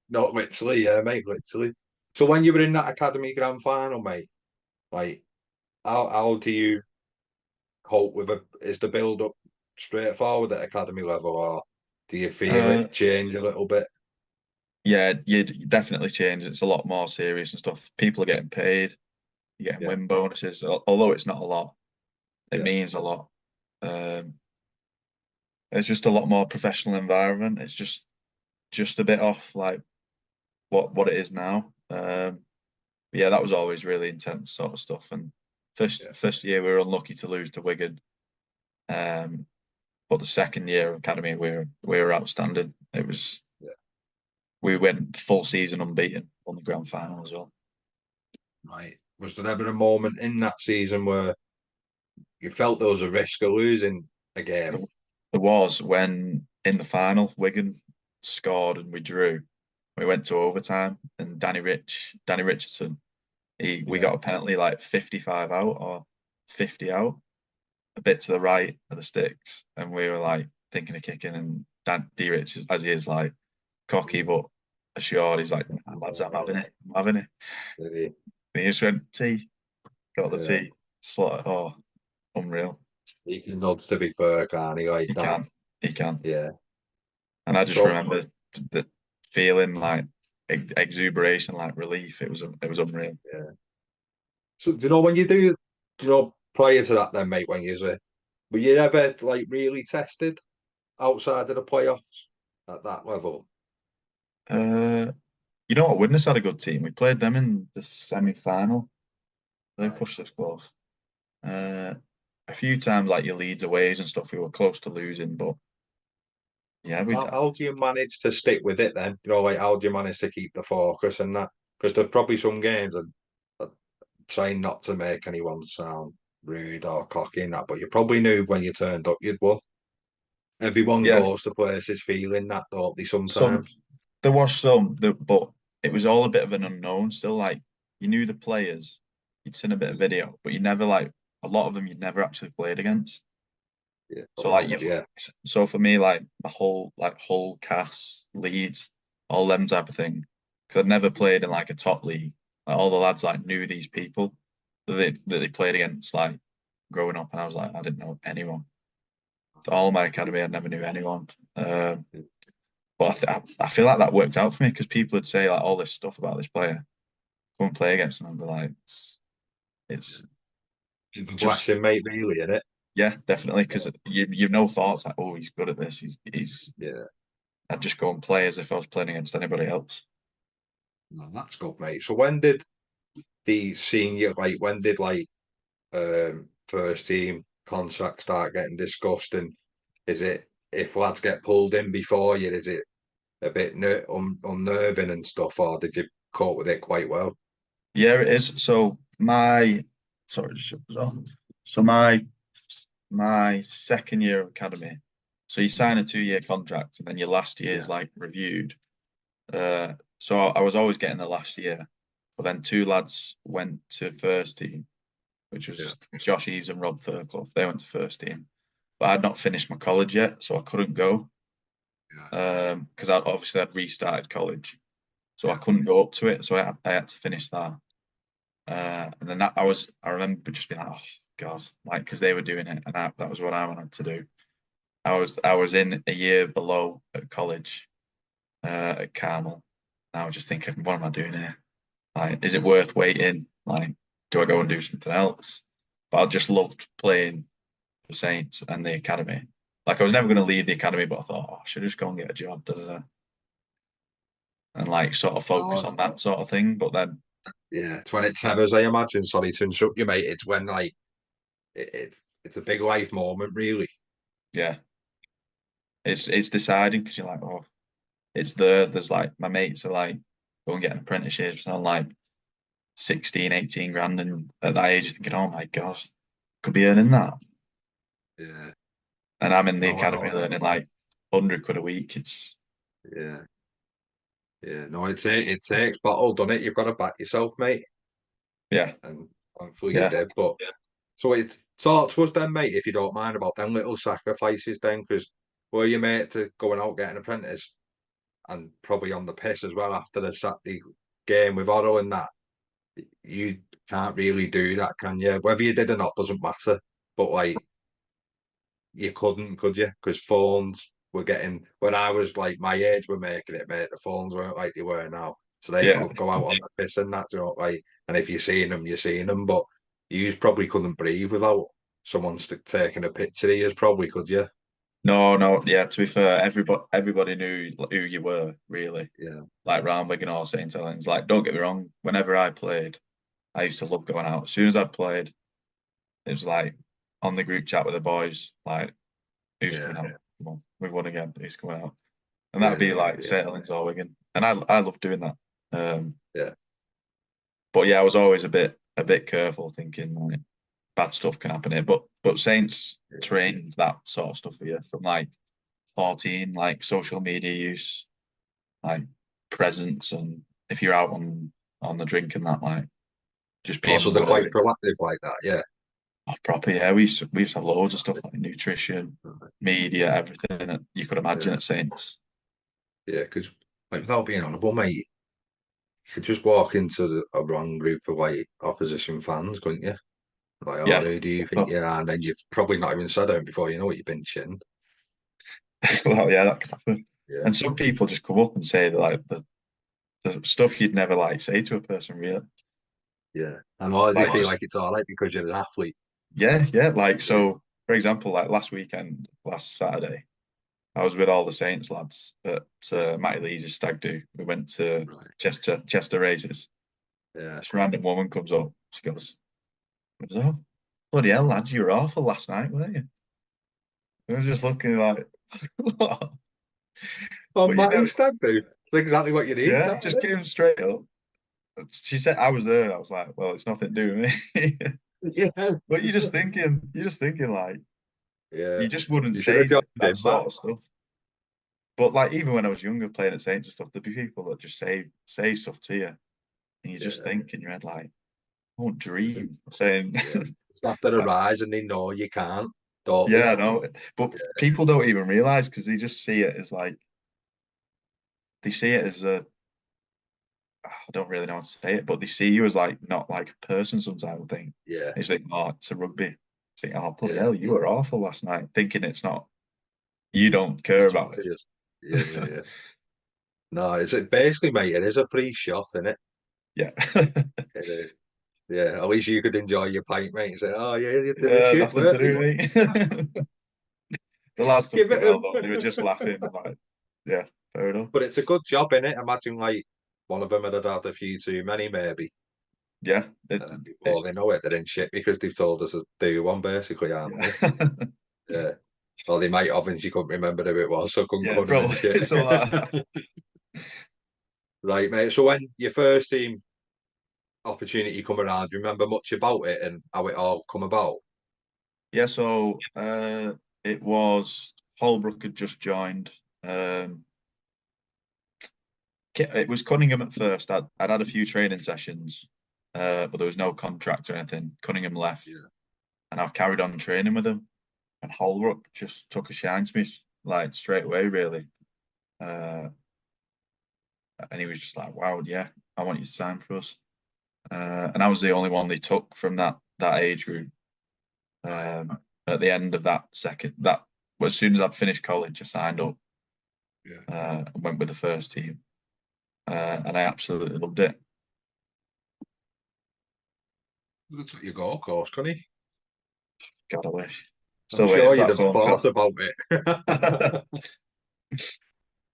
Not literally, yeah, mate, literally. So when you were in that academy grand final, mate, like how do you cope with is the build up straightforward at academy level, or do you feel Uh, it change a little bit? yeah, you definitely change. It's a lot more serious and stuff. People are getting paid. You're getting Yeah, win bonuses, although it's not a lot. It yeah, means a lot. Um, it's just a lot more professional environment. It's just a bit off like what it is now. Yeah, that was always really intense sort of stuff. And yeah, first year we were unlucky to lose to Wigan. Um, but the second year of academy we were outstanding. It was yeah. we went full season unbeaten on the grand final as well. Right. Was there ever a moment in that season where you felt there was a risk of losing a game? There there was when in the final Wigan scored and we drew. We went to overtime and Danny Richardson, we Yeah. got a penalty like 55 out or 50 out, a bit to the right of the sticks, and we were like thinking of kicking, and Dan D Rich, as he is, like cocky but assured, he's like, "Nah, lads, I'm having it, I'm having it." Maybe. And he just went tea, got the Yeah. tea, slot. Oh, unreal. He can nod to be fair, can't he? Like He that. can, he can. Yeah. And I just So remember the feeling like exuberation, like relief. It was unreal. yeah. So do you know when prior to that then, mate, when you were you ever like really tested outside of the playoffs at that level? Uh, you know what? Widnes had a good team. We played them in the semi-final. They Right. pushed us close. Uh, a few times, like your Leeds aways and stuff, we were close to losing, but yeah, we. How do you manage to stick with it then? Like how do you manage to keep the focus and that? Because there's probably some games and trying not to make anyone sound rude or cocky and that, but you probably knew when you turned up you'd won. Everyone Yeah, goes to places feeling that, don't they, some sometimes? there was some, but it was all a bit of an unknown still. Like you knew the players, you'd seen a bit of video, but you never like a lot of them you'd never actually played against. Yeah, of So like course, you, yeah. so for me, like the whole like Hull, Cass, Leeds, all them type of thing, because I'd never played in like a top league. Like all the lads like knew these people that they played against like growing up, and I was like I didn't know anyone. So all my academy, I never knew anyone. But I feel like that worked out for me because people would say like all this stuff about this player, come and play against him, and be like, it's It's a just blessing, mate, really, isn't it? yeah, definitely because you've no thoughts like oh he's good at this, he's Yeah. I'd just go and play as if I was playing against anybody else. No, that's good, mate. So when did the senior when did first team contracts start getting discussed, and is it if lads get pulled in before you, is it a bit unnerving and stuff, or did you cope with it quite well? Yeah, it is. So my sorry, just shut this off. So my second year of academy. So you sign a 2 year contract and then your last year is Yeah, like reviewed. So I was always getting the last year, but then two lads went to first team, which yeah, was Josh Eves and Rob Fairclough. They went to first team, but I had not finished my college yet, so I couldn't go. yeah, Because I obviously I'd restarted college, so I yeah. couldn't go up to it. So I had to finish that. And then I remember just being like, oh God, like because they were doing it, and that was what I wanted to do. I was in a year below at college, at Carmel. And I was just thinking, what am I doing here? Like, is it worth waiting? Like, do I go and do something else? But I just loved playing the Saints and the academy. Like, I was never going to leave the academy, but I thought, oh, I should just go and get a job, da, da, da, and like sort of focus Oh, on that sort of thing. But then, yeah. It's when it tethers, I imagine. Sorry to interrupt you, mate. It's when it's a big life moment, really. yeah, It's deciding because you're like, oh, it's there. There's like my mates are like go and get an apprenticeship on like 16, 18 grand, and at that age, you're thinking, oh my gosh, could be earning that. Yeah. And I'm in the No, I academy know. learning like 100 quid a week. It's Yeah. Yeah. No, it takes battle, doesn't it? You've got to back yourself, mate. yeah, And thankfully you yeah, did. But so it talk to us then, mate, if you don't mind about them little sacrifices then, because were you mate to going out getting an apprentice and probably on the piss as well after the Saturday game with Otto and that? You can't really do that, can you? Whether you did or not doesn't matter. But like you couldn't, could you? Because phones were getting when I was like my age were making it, mate. The phones weren't like they were now. So they yeah. could go out on the piss and that, you know, like and if you're seeing them, you're seeing them. But you probably couldn't breathe without someone taking a picture of you, probably, could you? No, no, yeah. To be fair, everybody knew who you were, really. Yeah. Like round Wigan or St Helens. Like, don't get me wrong. Whenever I played, I used to love going out. As soon as I played, it was like on the group chat with the boys, like, who's Yeah. coming out? Come on, we've won again. Who's coming out? And that'd Yeah. be like St Helens or Wigan, and I love doing that. Yeah. But yeah, I was always a bit careful, thinking like bad stuff can happen here. But Saints trained that sort of stuff for you from like 14, like social media use, like presence, and if you're out on the drink and that, like just being Also, they're aware. quite proactive like that. Yeah. Oh, proper, yeah. We used to have loads of stuff like nutrition, media, everything that you could imagine Yeah. at Saints. Yeah. Because like without being honourable, mate, you could just walk into a wrong group of like opposition fans, couldn't you? Like, oh, Yeah. who do you think Oh, you are? And then you've probably not even said it before you know what you've been chin. well, yeah, that could happen. Yeah, And some people just come up and say that, like the stuff you'd never like say to a person, really. yeah. And why do you Like feel just like it's all right because you're an athlete? yeah, yeah. Like Yeah, so, for example, like last Saturday, I was with all the Saints lads at Matty Lees' stag do. We went to right. Chester Races. Yeah, This random woman comes up. "Oh, bloody hell, lads, you were awful last night, weren't you?" We were just looking like, what? oh, But you know, Matty's stag do. It's exactly what you need, yeah, that, just isn't came straight up. She said I was there. I was like, well, it's nothing to do with me. it? Yeah, But you're just thinking like, yeah. you just wouldn't You should have say joined that in, Matt. sort of stuff. But like, even when I was younger playing at Saints and stuff, there'd be people that just say stuff to you, and you just Yeah, think in your head like, I won't dream of saying, yeah. It's after the rise, and they know you can't, don't they? yeah, no. But Yeah, people don't even realize because they just see it as like they see it as a I don't really know how to say it, but they see you as like not like a person sometimes, I think. yeah, It's like, oh, it's a rugby. It's like, oh, bloody yeah. hell, you were awful last night, thinking it's not, you don't care It's about obvious. Yeah, yeah, it. yeah. No, it's basically, mate. It is a free shot, isn't it? Yeah. It is. Yeah, at least you could enjoy your pint, mate. And say, oh yeah, you did a Yeah, shit, nothing to weren't you? do, mate. The lads took Give it it well, him. though. They were just laughing, like, yeah, fair enough. But it's a good job, innit? Imagine like one of them had had a few too many, maybe. Yeah, And then before they know it, they're in shit because they've told us to do one, basically, aren't they? yeah. Yeah. Well, they might have, and she couldn't remember who it was, so couldn't Yeah, call them in probably. shit. So, Right, mate. So when your first team opportunity come around, do you remember much about it and how it all come about? yeah, so it was Holbrook had just joined. Um, it was Cunningham at first. I'd had a few training sessions, but there was no contract or anything. Cunningham left, Yeah. and I've carried on training with him. And Holbrook just took a shine to me, like straight away, really. Uh, and he was just like, "Wow, yeah, I want you to sign for us." And I was the only one they took from that age group. Right. At the end of that second, that well, as soon as I'd finished college, I signed up Yeah. and went with the first team, and I absolutely loved it. Looks like you got, of course, Connie. God, I wish. I'm Still waiting sure for you'd that have phone thought call. about it.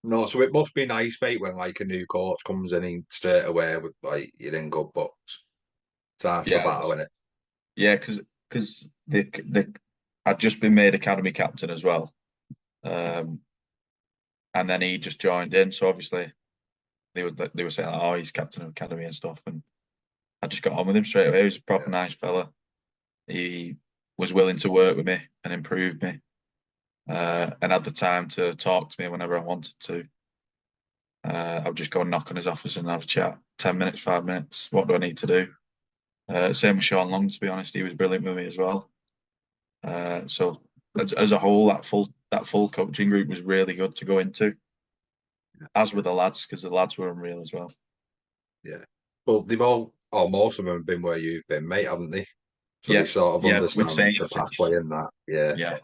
No, so it must be nice, mate, when like a new coach comes in and straight away with like you're in good books. It's half the Yeah, battle, innit? yeah, because I'd just been made academy captain as well. Um, and then he just joined in. So obviously they were saying, like, oh, he's captain of academy and stuff, and I just got on with him straight away. He was a proper Yeah, nice fella. He was willing to work with me and improve me, and had the time to talk to me whenever I wanted to. I would just go and knock on his office and have a chat. 10 minutes, 5 minutes. What do I need to do? Same with Sean Long. To be honest, he was brilliant with me as well. So as a whole, that full coaching group was really good to go into, as were the lads, because the lads were unreal as well. yeah. Well, they've all, or most of them have been where you've been, mate, haven't they? So they Yeah, sort of yeah. We'd understand say the it's pathway and that. Yeah. yeah,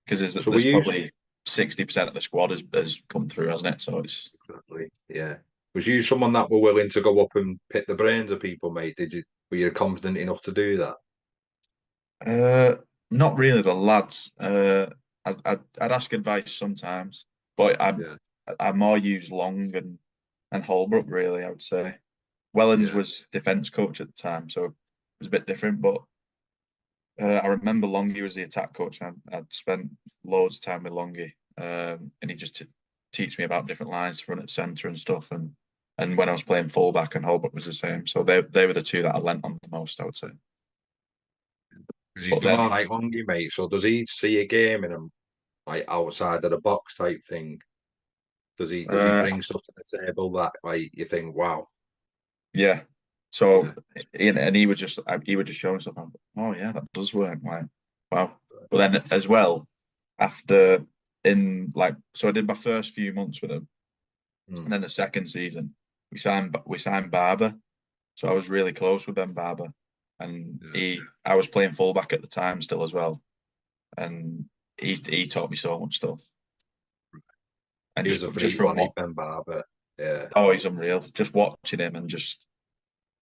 because there's So we there's used, probably 60% of the squad has come through, hasn't it? So it's exactly, yeah. Was you someone that were willing to go up and pick the brains of people, mate? Were you confident enough to do that? uh, not really the lads. I'd ask advice sometimes, but Yeah, I more use Long and Holbrook really. I would say Wellens yeah, was defence coach at the time, so it was a bit different. But I remember Longy was the attack coach, and I'd spent loads of time with Longy, and he just teach me about different lines to run at centre and stuff. And when I was playing fullback, and Holbrook was the same. So they were the two that I lent on the most, I would say. because he's But done all then right, Longy, mate. So does he see a game in him, like outside of the box type thing? Does he uh, bring stuff to the table that like you think, wow, yeah. yeah, So and he would just show me stuff. I'm like, oh yeah, that does work. Like wow. But then as well, after so I did my first few months with him, and mm, then the second season we signed Barber. So I was really close with Ben Barber, and yeah. I was playing fullback at the time still as well, and he taught me so much stuff. And He was just a just freak, from wasn't he, what Ben Barber? Yeah, oh he's unreal. Just watching him and just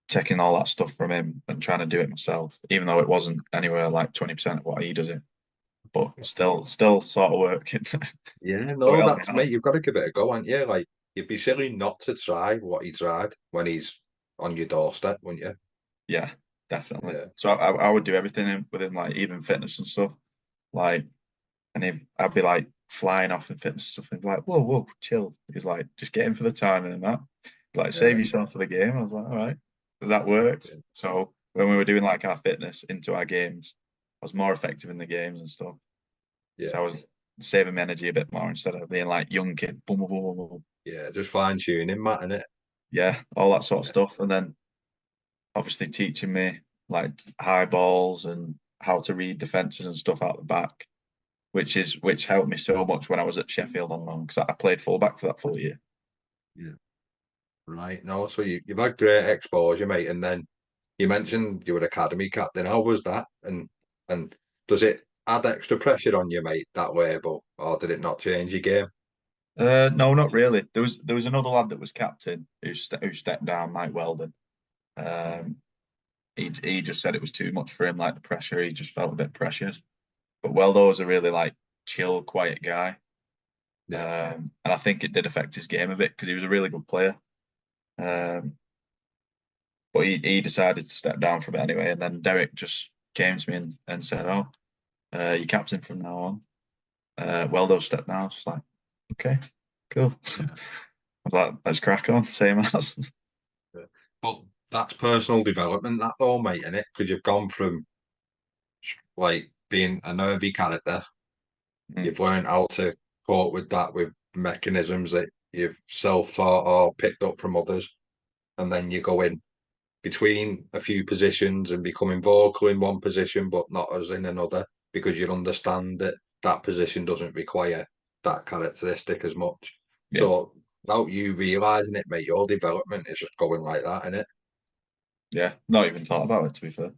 taking all that stuff from him and trying to do it myself, even though it wasn't anywhere like 20% of what he does it, but still sort of working. So yeah. it No, helped me that's out. mate. You've got to give it a go, aren't you? Like you'd be silly not to try what he tried when he's on your doorstep, wouldn't you? Yeah, definitely. Yeah, So I would do everything with him, like even fitness and stuff. Like, and I'd be like flying off in fitness and stuff. And he'd be like, whoa, whoa, chill. He's like, just get in for the timing and that. Like, save yeah, yourself for the game. I was like, all right. That worked. yeah. So when we were doing like our fitness into our games, I was more effective in the games and stuff. So Yeah. I was saving my energy a bit more instead of being like young kid, boom, boom, boom, boom, boom. Yeah, just fine tuning, Matt, innit? Yeah, all that sort of Yeah, stuff. And then obviously teaching me like high balls and how to read defenses and stuff out the back, which helped me so much when I was at Sheffield on loan because I played fullback for that full year. yeah. Right. No, so you've had great exposure, mate. And then you mentioned you were academy captain. How was that? And does it add extra pressure on you, mate, that way, but or did it not change your game? No, not really. There was another lad that was captain who stepped down, Mike Weldon. Um, he just said it was too much for him, like the pressure. He just felt a bit pressured. But Weldo was a really like chill, quiet guy. Yeah. And I think it did affect his game a bit because he was a really good player. Um, but he decided to step down from it anyway. And then Derek just came to me and said, "Oh, you're captain from now on." Weldo stepped down. It's like, okay, cool. I Yeah. was like, let's crack on, same as. Yeah. But that's personal development, that though, mate, innit? Because you've gone from like being a nervy character, Mm, you've learned how to cope with that with mechanisms that you've self-taught or picked up from others, and then you go in between a few positions and becoming vocal in one position but not as in another because you understand that that position doesn't require that characteristic as much. yeah, So without you realizing it, mate, your development is just going like that, isn't it? yeah. Not even thought about it to be fair.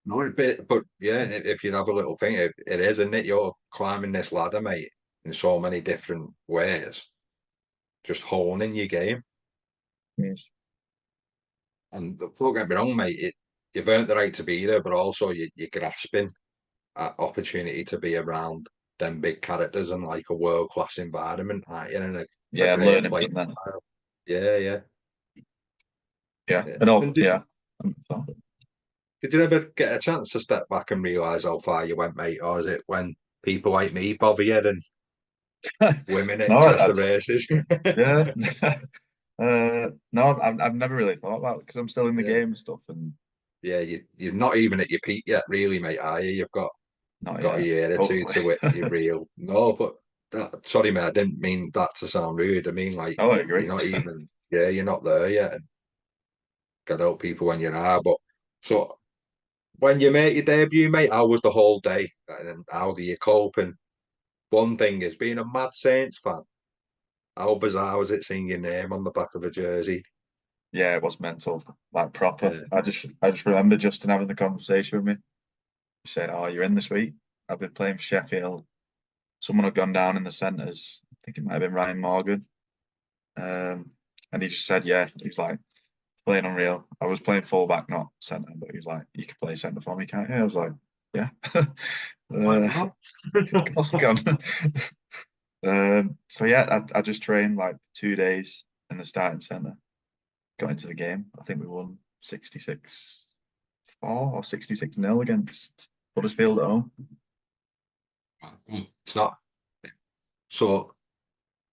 No, but yeah, if you have a little thing, it is, isn't it? You're climbing this ladder, mate, in so many different ways, just honing your game. Mm, And don't get me wrong, mate, you've earned the right to be there, but also you're grasping opportunity to be around them big characters and like a world class environment, like, you know, and a yeah, and great learning playing from them. style. Yeah, yeah, Yeah, yeah. and all And did yeah. So, did you ever get a chance to step back and realise how far you went, mate, or is it when people like me bother you and women No, excess the races. yeah. No, I've never really thought about it because I'm still in the Yeah, game and stuff, and yeah. You're not even at your peak yet, really, mate. Are you? You've not got a yet. year or two Hopefully. to it. You're real. No, but sorry, mate. I didn't mean that to sound rude. I mean, like, Oh, I agree. you're not even. Yeah, you're not there yet. And gotta help people when you are. But so when you make your debut, mate, how was the whole day? And how do you cope? And one thing is being a mad Saints fan. How bizarre was it seeing your name on the back of a jersey? Yeah, it was mental, like proper. Yeah, I just remember Justin having the conversation with me. He said, "Oh, you're in this week. I've been playing for Sheffield. Someone had gone down in the centres. I think it might have been Ryan Morgan. And he just said, yeah, he was like playing unreal. I was playing fullback, not centre, but he was like, you can play centre for me, can't you? I was like, yeah. why uh, not? of course I can. So yeah, I just trained like 2 days in the starting centre. Got into the game. I think we won 66-4 or 66-0 against Huddersfield at home. It's not so.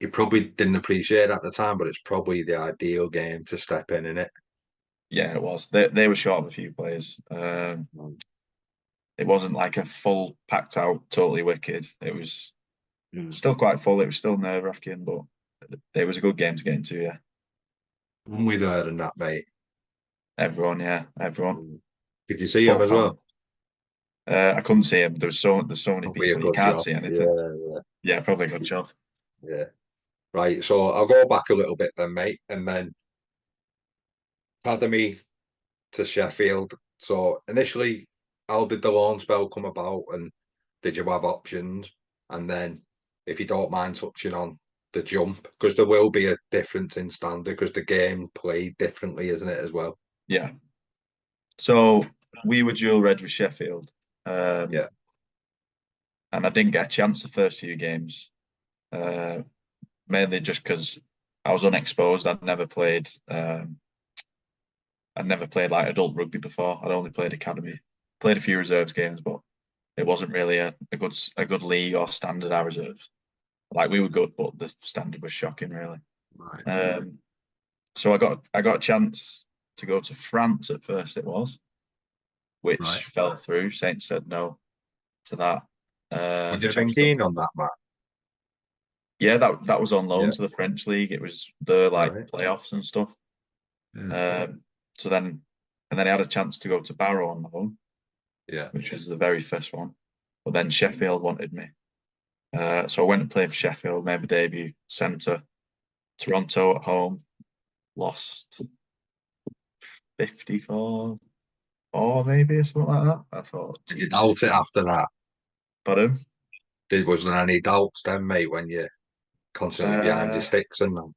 You probably didn't appreciate it at the time, but it's probably the ideal game to step in it. Yeah, it was. They were short of a few players. It wasn't like a full packed out, totally wicked. It was Mm. still quite full. It was still nerve wracking, but it was a good game to get into. Yeah, I'm with her and that, mate. everyone. Yeah, everyone. Mm. Did you see Full him as family. well? I couldn't see him. There's so many Probably a people. You good can't job. see anything. Yeah, yeah, Yeah, probably a good job. yeah. Right. So I'll go back a little bit then, mate, and then academy to Sheffield. So initially, how did the loan spell come about, and did you have options? And then, if you don't mind touching on the jump, because there will be a difference in standard, because the game played differently, isn't it, as well? Yeah. So we were dual red with Sheffield, Yeah. and I didn't get a chance the first few games, uh, mainly just because I was unexposed. I'd never played like adult rugby before. I'd only played academy. Played a few reserves games, but it wasn't really a good league or standard our reserves. Like we were good, but the standard was shocking, really. Right. So I got a chance to go to France at first. It was, Right. which fell through. Saints said no to that, Would you have which I been was done. keen on that, Matt? Yeah, that was on loan Yeah. to the French league. It was the like Right. playoffs and stuff. Yeah. So then I had a chance to go to Barrow on loan, Yeah. which was the very first one. But then Sheffield wanted me. So I went and played for Sheffield, made my debut, centre, Toronto at home, lost 54 or maybe or something like that. I thought, Did you Jesus. doubt it after that? But Was there any doubts then, mate, when you're constantly behind your uh, sticks and that?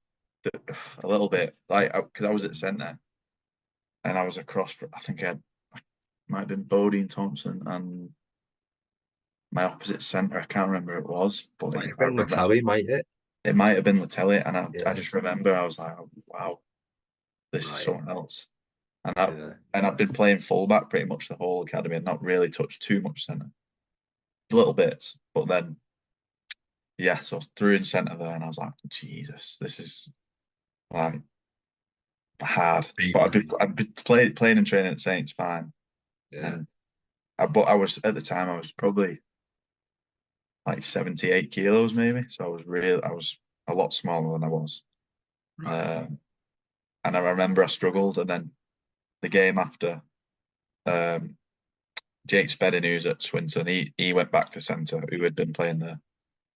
a little bit, like, because I was at centre and I was across, I think I might have been Bodine Thompson and my opposite centre, I can't remember who it was, but Might have I been the remember telly, might it? it might have been Latelli. And I Yeah. just remember I was like, oh, wow, this is Right. someone else. And I Yeah. and I've been playing fullback pretty much the whole academy and not really touched too much centre. Little bits, but then yeah, so I threw in centre there and I was like, Jesus, this is like hard. But Big league. I've been playing and training at Saints fine. Yeah. And but I was at the time I was probably like 78 kilos maybe. So I was a lot smaller than I was. Right. Um, and I remember I struggled and then the game after um Jake Spedding, who's at Swinton, he went back to centre, who had been playing there.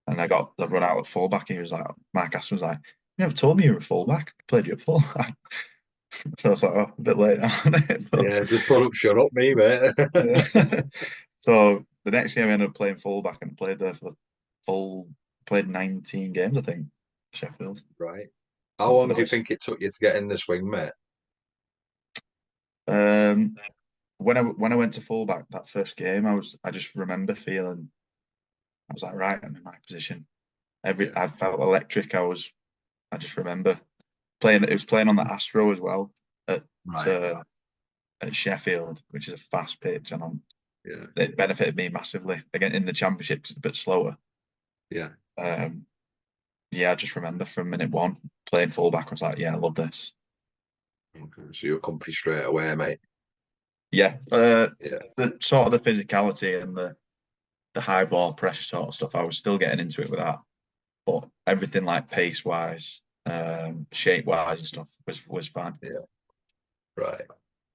And I got the run out at fullback. He was like, Mark Aston was like, you never told me you were a fullback. I played you at fullback. So I was like, oh, a bit late now, on it? But Yeah, just put up, shut up, me, mate. yeah. So the next game I ended up playing fullback and played there for the full, played 19 games, I think, Sheffield. Right. How So for long do you those, think it took you to get in the swing, mate? um, when I went to fullback that first game, I just remember feeling I was like, right, I'm in my position. Yeah. I felt electric. I just remember playing. It was playing on the Astro as well at Right. uh, at Sheffield, which is a fast pitch, and Yeah. it benefited me massively. Again, in the championship, it's a bit slower. Yeah. Um, yeah, I just remember from minute one playing fullback. I was like, yeah, I love this. Okay, so you're comfy straight away, mate. Yeah, Yeah, the sort of the physicality and the high ball pressure sort of stuff. I was still getting into it with that, but everything like pace wise, shape wise and stuff was fine. yeah, right.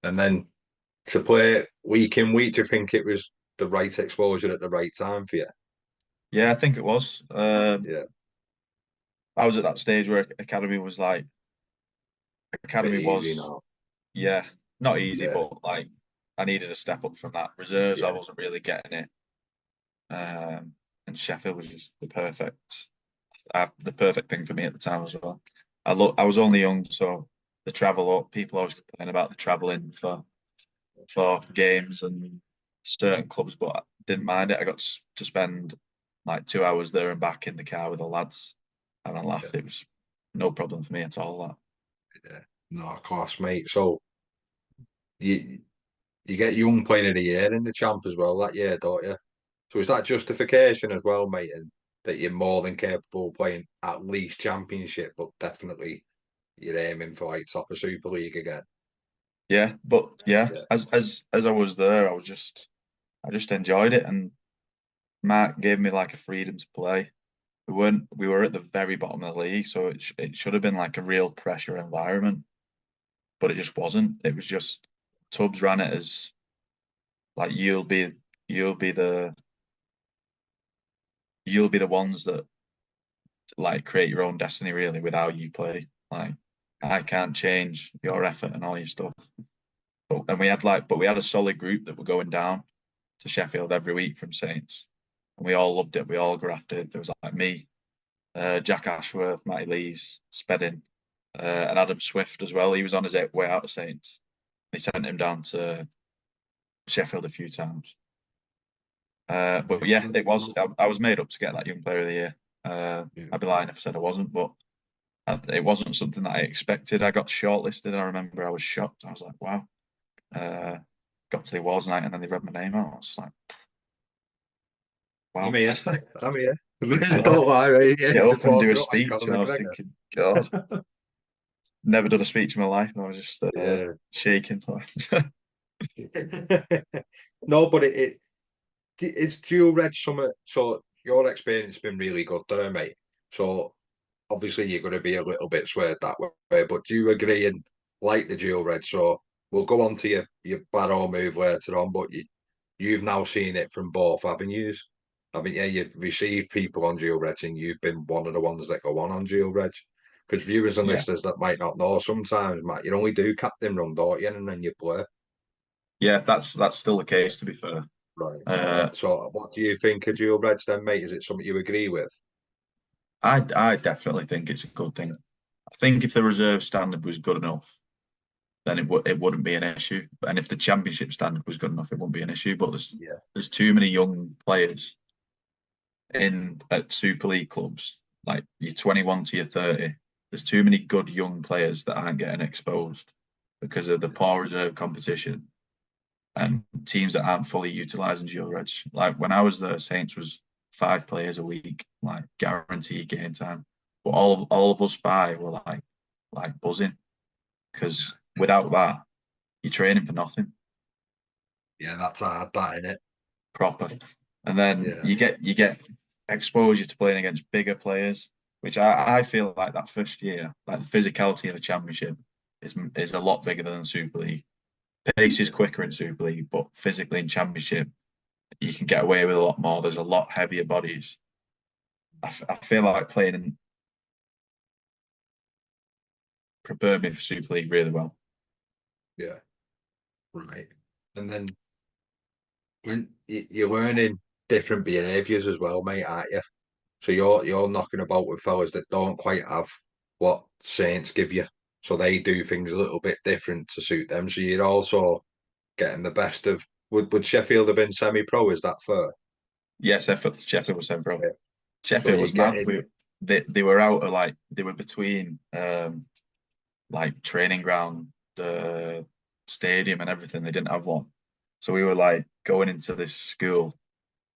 And then to play week in week, do you think it was the right exposure at the right time for you? Yeah, I think it was. Yeah, I was at that stage where academy was like bit academy easy was now. yeah not easy, Yeah, but like I needed a step up from that. Reserves, I yeah, wasn't really getting it, and Sheffield was just the perfect thing for me at the time as well. I was only young, so the travel up. People always complain about the traveling for games and certain clubs, but I didn't mind it. I got to spend like 2 hours there and back in the car with the lads having a yeah, laugh. It was no problem for me at all. That. yeah. No, of course, mate. So you you get young player of the year in the champ as well that year, don't you? So is that justification as well, mate, and that you're more than capable of playing at least championship, but definitely you're aiming for like top of Super League again? Yeah, but yeah, Yeah, as I was there, I just enjoyed it, and Mark gave me like a freedom to play. We were at the very bottom of the league, so it should have been like a real pressure environment, but it just wasn't. It was just Tubbs ran it as like you'll be the you'll be the ones that like create your own destiny really with how you play. Like I can't change your effort and all your stuff. And we had a solid group that were going down to Sheffield every week from Saints. And we all loved it. We all grafted. There was like me, Jack Ashworth, Matty Lees, Spedding, and Adam Swift as well. He was on his way out of Saints. They sent him down to Sheffield a few times. But yeah, it was. I was made up to get that Young Player of the Year. yeah. I'd be lying if I said I wasn't, but it wasn't something that I expected. I got shortlisted. I remember I was shocked. I was like, wow. Uh, got to the awards night and then they read my name out. I was like, I'm wow. here. I'm here. Yeah. Don't lie, mate. Yeah, Get to up and do a forefront like speech, Conor and I was McGregor. thinking, God, never done a speech in my life, and I was just Yeah. shaking. No, but it's dual red summer. So your experience has been really good there, mate. So obviously you're going to be a little bit swayed that way, but do you agree and like the dual red? So we'll go on to your Barrow move later on, but you've now seen it from both avenues. Haven't you? You've received people on dual reds and you've been one of the ones that go on dual reds. Because viewers and Yeah, listeners that might not know, sometimes, Matt, you only do captain run, don't you? And then you play. yeah, that's still the case. To be fair, Right. uh, So what do you think of dual reds then, mate? Is it something you agree with? I definitely think it's a good thing. I think if the reserve standard was good enough, then it wouldn't be an issue. And if the championship standard was good enough, it wouldn't be an issue. But Yeah. there's too many young players in at Super League clubs, like you're 21 to your 30. There's too many good young players that aren't getting exposed because of the poor reserve competition and teams that aren't fully utilising dual reds. Like when I was there, Saints was 5 players a week, like guaranteed game time. But all of us 5 were like buzzing because without that, you're training for nothing Yeah, that's hard, that, isn't it? proper. And then Yeah. you get exposure to playing against bigger players, which I feel like that first year, like the physicality of the championship is a lot bigger than the Super League. Pace is Yeah. quicker in Super League, but physically in Championship, you can get away with a lot more. There's a lot heavier bodies. I feel like playing and prepared me for Super League really well. Yeah. Right. And then when you're learning different behaviours as well, mate, aren't you? So you're knocking about with fellas that don't quite have what Saints give you. So they do things a little bit different to suit them. So you're also getting the best of would Sheffield have been semi-pro, is that fair? Yes, Sheffield was sent pro. Yeah. So Sheffield you're was mad. getting They were out of like they were between like training ground, the stadium, and everything. They didn't have one, so we were like going into this school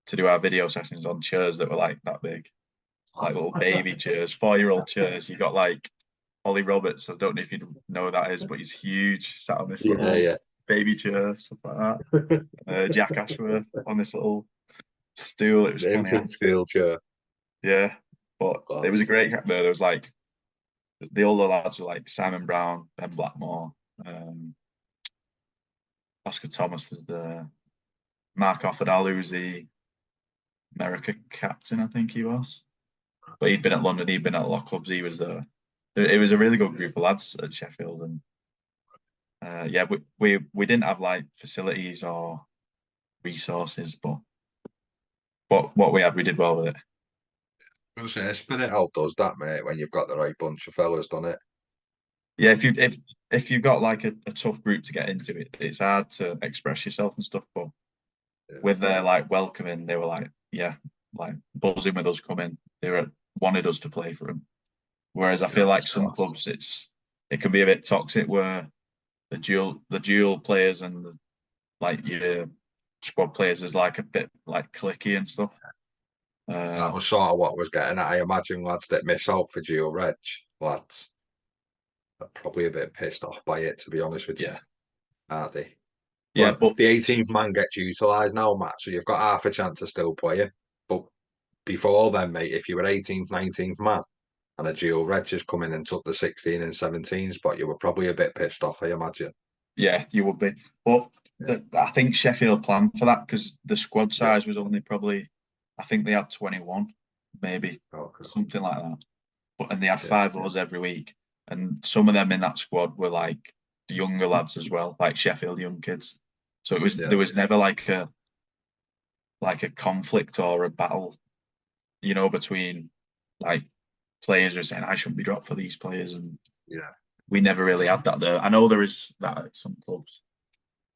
to do our video sessions on chairs that were like that big. like little baby chairs, 4-year-old chairs. You got like Ollie Roberts. I don't know if you know who that is, but he's huge. Sat on this Yeah, little yeah. baby chair, stuff like that. Jack Ashworth on this little stool. It was funny. Infant school chair. Yeah, but it was a Class. great camp there. There was like the older lads were like Simon Brown, Ben Blackmore, Oscar Thomas was the Mark Offerdal, who was the America captain, I think he was. But he'd been at London, he'd been at a lot of clubs. He was there. It was a really good group of lads at Sheffield, and yeah, we didn't have like facilities or resources, but what we had, we did well with it. I was saying, spin it out does that, mate, when you've got the right bunch of fellas done it. Yeah, if you've got like a tough group to get into it, it's hard to express yourself and stuff. But Yeah. with their like welcoming, they were like, yeah, like buzzing with us coming. They wanted us to play for them. Whereas I feel Yeah, like that's some class. clubs, it can be a bit toxic where the dual players and like your squad players is like a bit like clicky and stuff. That was sort of what I was getting at. I imagine lads that miss out for Geo Reg, lads are probably a bit pissed off by it, to be honest with you, Yeah, aren't they? yeah, But but the 18th man gets utilised now, Matt, so you've got half a chance of still playing. But before then, mate, if you were 18th, 19th man and a Geo Reg just come in and took the 16 and 17 spot, you were probably a bit pissed off, I imagine. yeah, you would be. But I think Sheffield planned for that because the squad Yeah. size was only probably, I think they had 21, maybe Okay. something like that. But and they had Yeah. 5 of us every week, and some of them in that squad were like younger lads as well, like Sheffield young kids. So Yeah. there was never like a conflict or a battle, between like players who are saying I shouldn't be dropped for these players, and Yeah. we never really had that there. I know there is that at some clubs,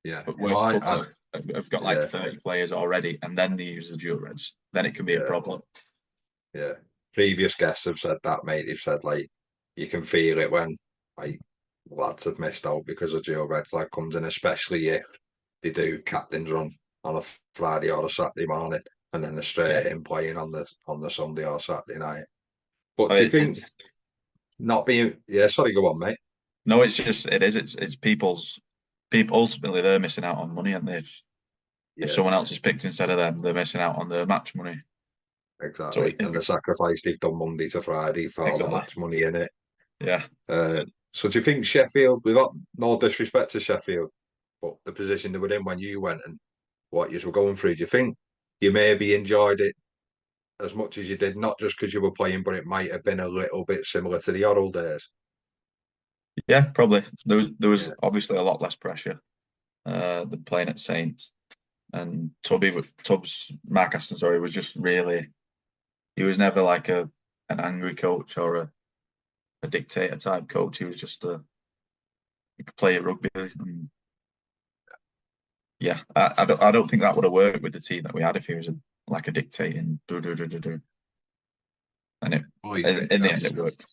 Yeah. but No, where clubs have got like yeah. 30 players already, and then they use the dual reg, then it can be a Yeah. problem. Yeah. Previous guests have said that, mate. They've said like you can feel it when like lads have missed out because a Geo red flag comes in, especially if they do captains run on a Friday or a Saturday morning, and then they're Yeah, straight in playing on the Sunday or Saturday night. But but do you think it's not being? Yeah, sorry, go on, mate. no, it's people ultimately they're missing out on money, and if Yeah, someone else is picked instead of them, they're missing out on their match money. So exactly. And the sacrifice they've done Monday to Friday for all the exactly, match money in it. yeah, So do you think Sheffield? We got no disrespect to Sheffield, but the position they were in when you went and what you were going through, do you think you maybe enjoyed it as much as you did, not just because you were playing, but it might have been a little bit similar to the old days? yeah, probably there was Yeah, obviously a lot less pressure than playing at Saints, and Tubbs Mark Aston, sorry, was just really he was never like an angry coach or a dictator type coach. He was just he could play rugby, and yeah, I don't think that would have worked with the team that we had if he was like a dictating do. And well, in the end that's it worked.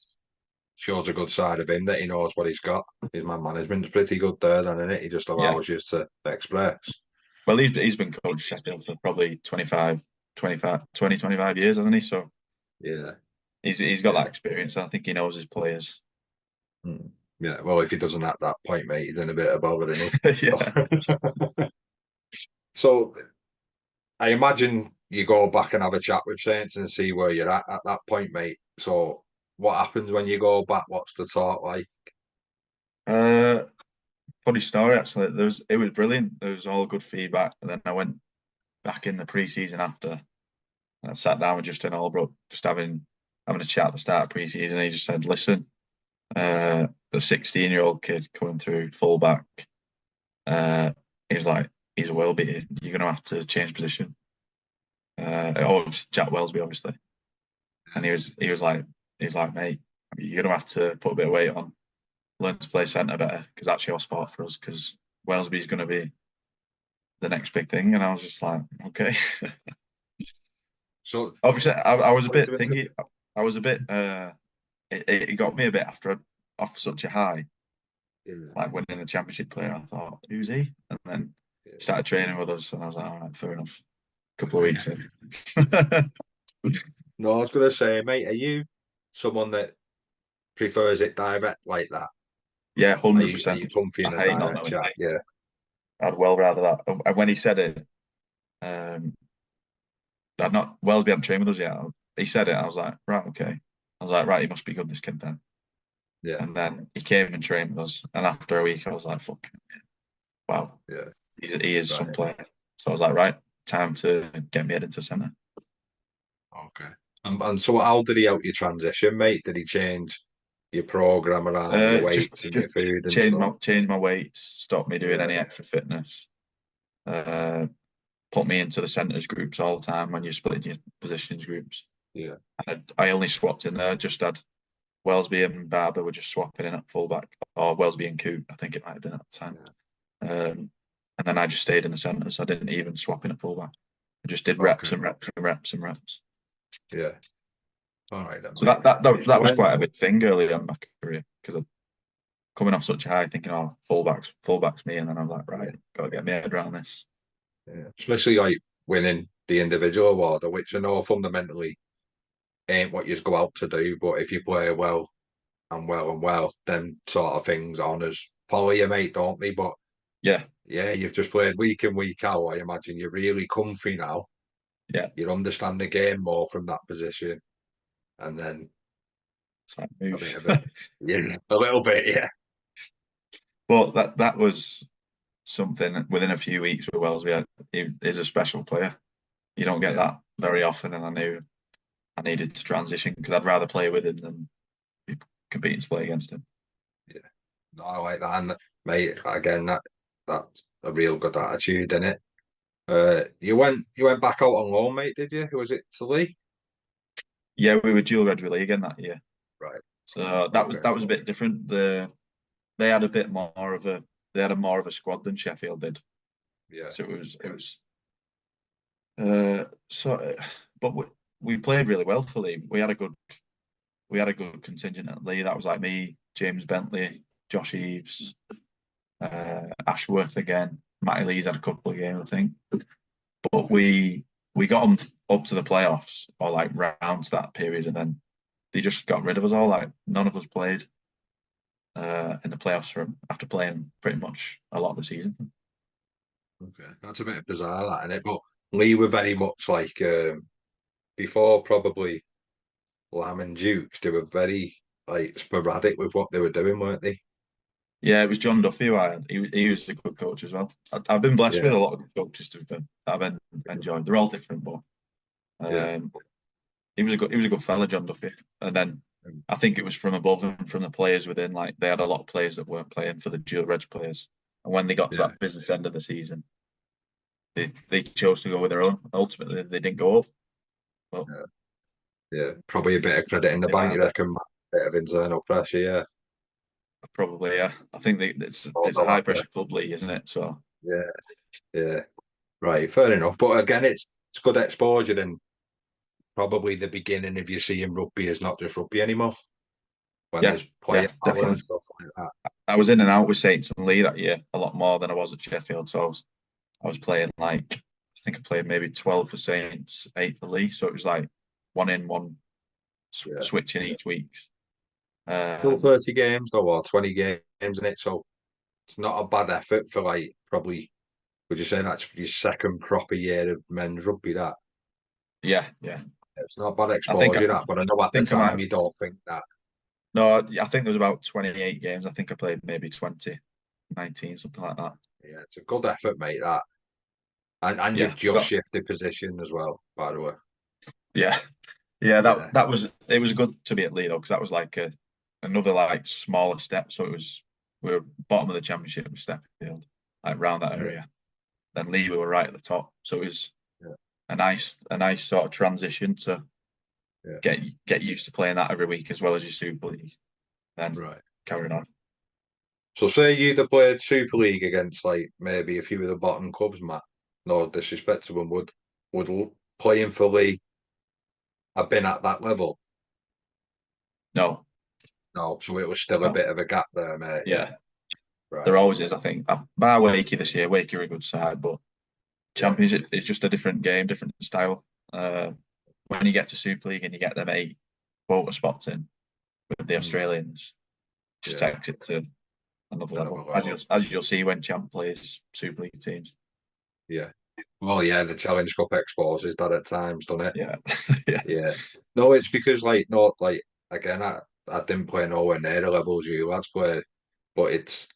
shows a good side of him that he knows what he's got. His man management's pretty good there, then, isn't it? He just Yeah. allows you to express. Well, he's been coach Sheffield for probably 25 years, hasn't he? So Yeah, he's got yeah. that experience. And I think he knows his players. Mm. Yeah, well, if he doesn't at that point, mate, he's in a bit of bother, isn't he? Yeah. So I imagine you go back and have a chat with Saints and see where you're at that point, mate. So what happens when you go back? What's the talk like? Uh, Funny story actually. It was brilliant. There was all good feedback, and then I went back in the pre-season after, and I sat down with Justin Albrook, just having a chat at the start of pre-season. And he just said, "Listen, the 16-year-old kid coming through fullback, uh, he was like, he's a well beaten. You're gonna have to change position." Oh, Jack Wellesby, obviously, and he was like, mate, you're gonna have to put a bit of weight on, learn to play centre better because that's your spot for us. Because Wellesby's gonna be the next big thing, and I was just like, okay. So Obviously, I was a sorry to bit interrupt. thingy. I was a bit. It got me a bit after off such a high, Yeah, like winning the championship player. I thought, who's he? And then yeah. started training with us, and I was like, all right, fair enough. A couple of weeks in. No, I was gonna say, mate, are you someone that prefers it direct like that? Yeah, Are hundred you percent. comfy in I a hate not direct knowing. chat? Yeah, I'd well rather that. And when he said it, um, I'd not Welby hadn't trained with us yet. He said it. I was like, right, okay. I was like, right, he must be good, this kid then. yeah, And then he came and trained with us. And after a week, I was like, fuck, wow, yeah. he is some Right. player. So I was like, right, time to get me head into centre. Okay. And so, how did he help you transition, mate? Did he change your program around your weights and Just your food and stuff? change my weights, stop me doing Yeah, any extra fitness. Uh, put me into the centres groups all the time when you're splitting your positions groups. yeah. And I only swapped in there. Just had Wellesby and Barber were just swapping in at fullback, or Wellesby and Coote, I think it might have been at the time. Yeah. And then I just stayed in the centres. I didn't even swap in at fullback. I just did reps Okay. and reps and reps and reps. Yeah. All right then, So mate. that was When? quite a big thing early on in my career because I'm coming off such a high, thinking, oh, fullback's me, and then I'm like, right, Yeah, got to get my head around this. yeah. Especially like winning the individual award, which I know fundamentally ain't what you go out to do, but if you play well and well, then sort of things honours follow you, mate, don't they? But Yeah, yeah, you've just played week in, week out. I imagine you're really comfy now. yeah, You understand the game more from that position, and then it's like a move. bit of it, yeah, a little bit, yeah, But that was something within a few weeks with Wells. He is a special player. You don't get yeah, that very often, and I knew I needed to transition because I'd rather play with him than be competing to play against him. yeah. No, I like that, and mate, again, that's a real good attitude in it. You went back out on loan, mate, did you? Who was it? To Lee? Yeah, we were dual red relay again that year, Right. so Okay. that was a bit different. They had a bit more of a they had a more of a squad than Sheffield did, Yeah. so it was so. But we played really well for Lee. We had a good contingent at Lee. That was like me, James Bentley, Josh Eves, Ashworth again. Matty Lee's had a couple of games, I think. But we got them up to the playoffs or like round to that period, and then they just got rid of us all. Like none of us played in the playoffs from after playing pretty much a lot of the season. Okay. That's a bit bizarre, that, isn't it? But Lee were very much like before probably Lamb and Dukes, they were very like sporadic with what they were doing, weren't they? Yeah, it was John Duffy who I had. He was a good coach as well. I've been blessed with Yeah, a lot of good coaches to that I've enjoyed. They're all different, but yeah. um, he was a good fella, John Duffy. And then I think it was from above and from the players within. Like they had a lot of players that weren't playing for the dual reg players, and when they got to Yeah, that business end of the season, they chose to go with their own. Ultimately, they didn't go up. Well, yeah, yeah. Probably a bit of credit in the they bank, you landed. reckon? A bit of internal pressure, yeah. Probably, yeah. I think On it's the a high ladder. pressure club league, isn't it? So Yeah, yeah. Right, fair enough. But again, it's good exposure and probably the beginning of you seeing rugby is not just rugby anymore. When yeah, there's yeah, player power and definitely. stuff like that. I was in and out with Saints and Lee that year a lot more than I was at Sheffield. So I was playing like I think I played maybe 12 for Saints, 8 for Lee. So it was like one in, one Yeah. switching each week. Still Um, 30 games though, or 20 games in it. So it's not a bad effort for like probably would you say that's your second proper year of men's rugby that? yeah, yeah. It's not bad I think exposure that, but I know at the think I time might. you don't think that. No, I think there was about 28 games. I think I played maybe 20, 19, something like that. Yeah, it's a good effort, mate, that. And Yeah, you've just shifted position as well, by the way. yeah, yeah. Yeah, That was it. Was good to be at Lido because that was like another like smaller step. So it was we were bottom of the championship with Stepfield, like round that yeah, area. Then Lee we were right at the top. So it was yeah, a nice sort of transition to yeah. get used to playing that every week as well as your Super League. Then Right. carrying on. So say you'd have played Super League against like maybe a few of the bottom clubs, Matt. No disrespect to them, would playing for Lee have been at that level? No, No, so it was still a no, bit of a gap there, mate. Yeah, yeah. right. There always is, I think. Bar Wakey this year, Wakey are a good side, but Yeah, Championship is just a different game, different style. when you get to Super League and you get them 8 quota spots in with the Mm. Australians, just Yeah, takes it to another another level. As level. you'll see when Champ plays Super League teams. Yeah. Well, yeah, the Challenge Cup exposes that at times, doesn't it? Yeah, yeah, Yeah. No, it's because like not like again, I didn't play nowhere near the levels you lads play, but it's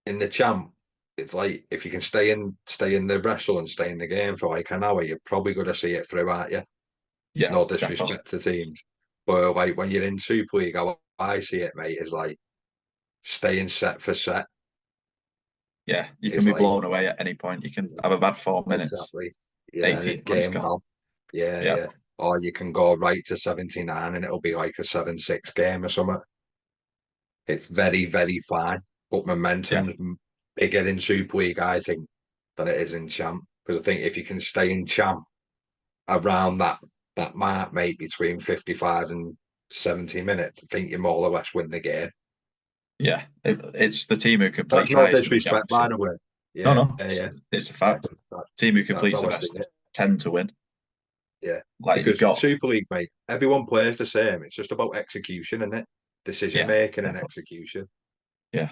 in the champ. It's like if you can stay in the wrestle and stay in the game for like an hour, you're probably going to see it through, aren't you? yeah, No definitely. disrespect to teams, but like when you're in Super League, how I see it, mate, is like staying set for set. Yeah, you can It's be like blown away at any point. You can have a bad 4 minutes, exactly, yeah, 18 points game gone. on. Yeah, Yeah, yeah. Or you can go right to 79 and it'll be like a 7-6 game or something. It's very, very fine. But yeah, momentum's bigger in Super League, I think, than it is in Champ. Because I think if you can stay in Champ around that mark, mate, between 55 and 70 minutes, I think you more or less win the game. yeah. It's the team who That's completes no highest in the disrespect, by championship. the way. No, Yeah, no, yeah. it's a fact. Team who That's completes how the I see best it. tend to win. Yeah. Like you've Because got, Super League, mate, everyone plays the same. It's just about execution, isn't it? Decision yeah, making and definitely. execution. Yeah,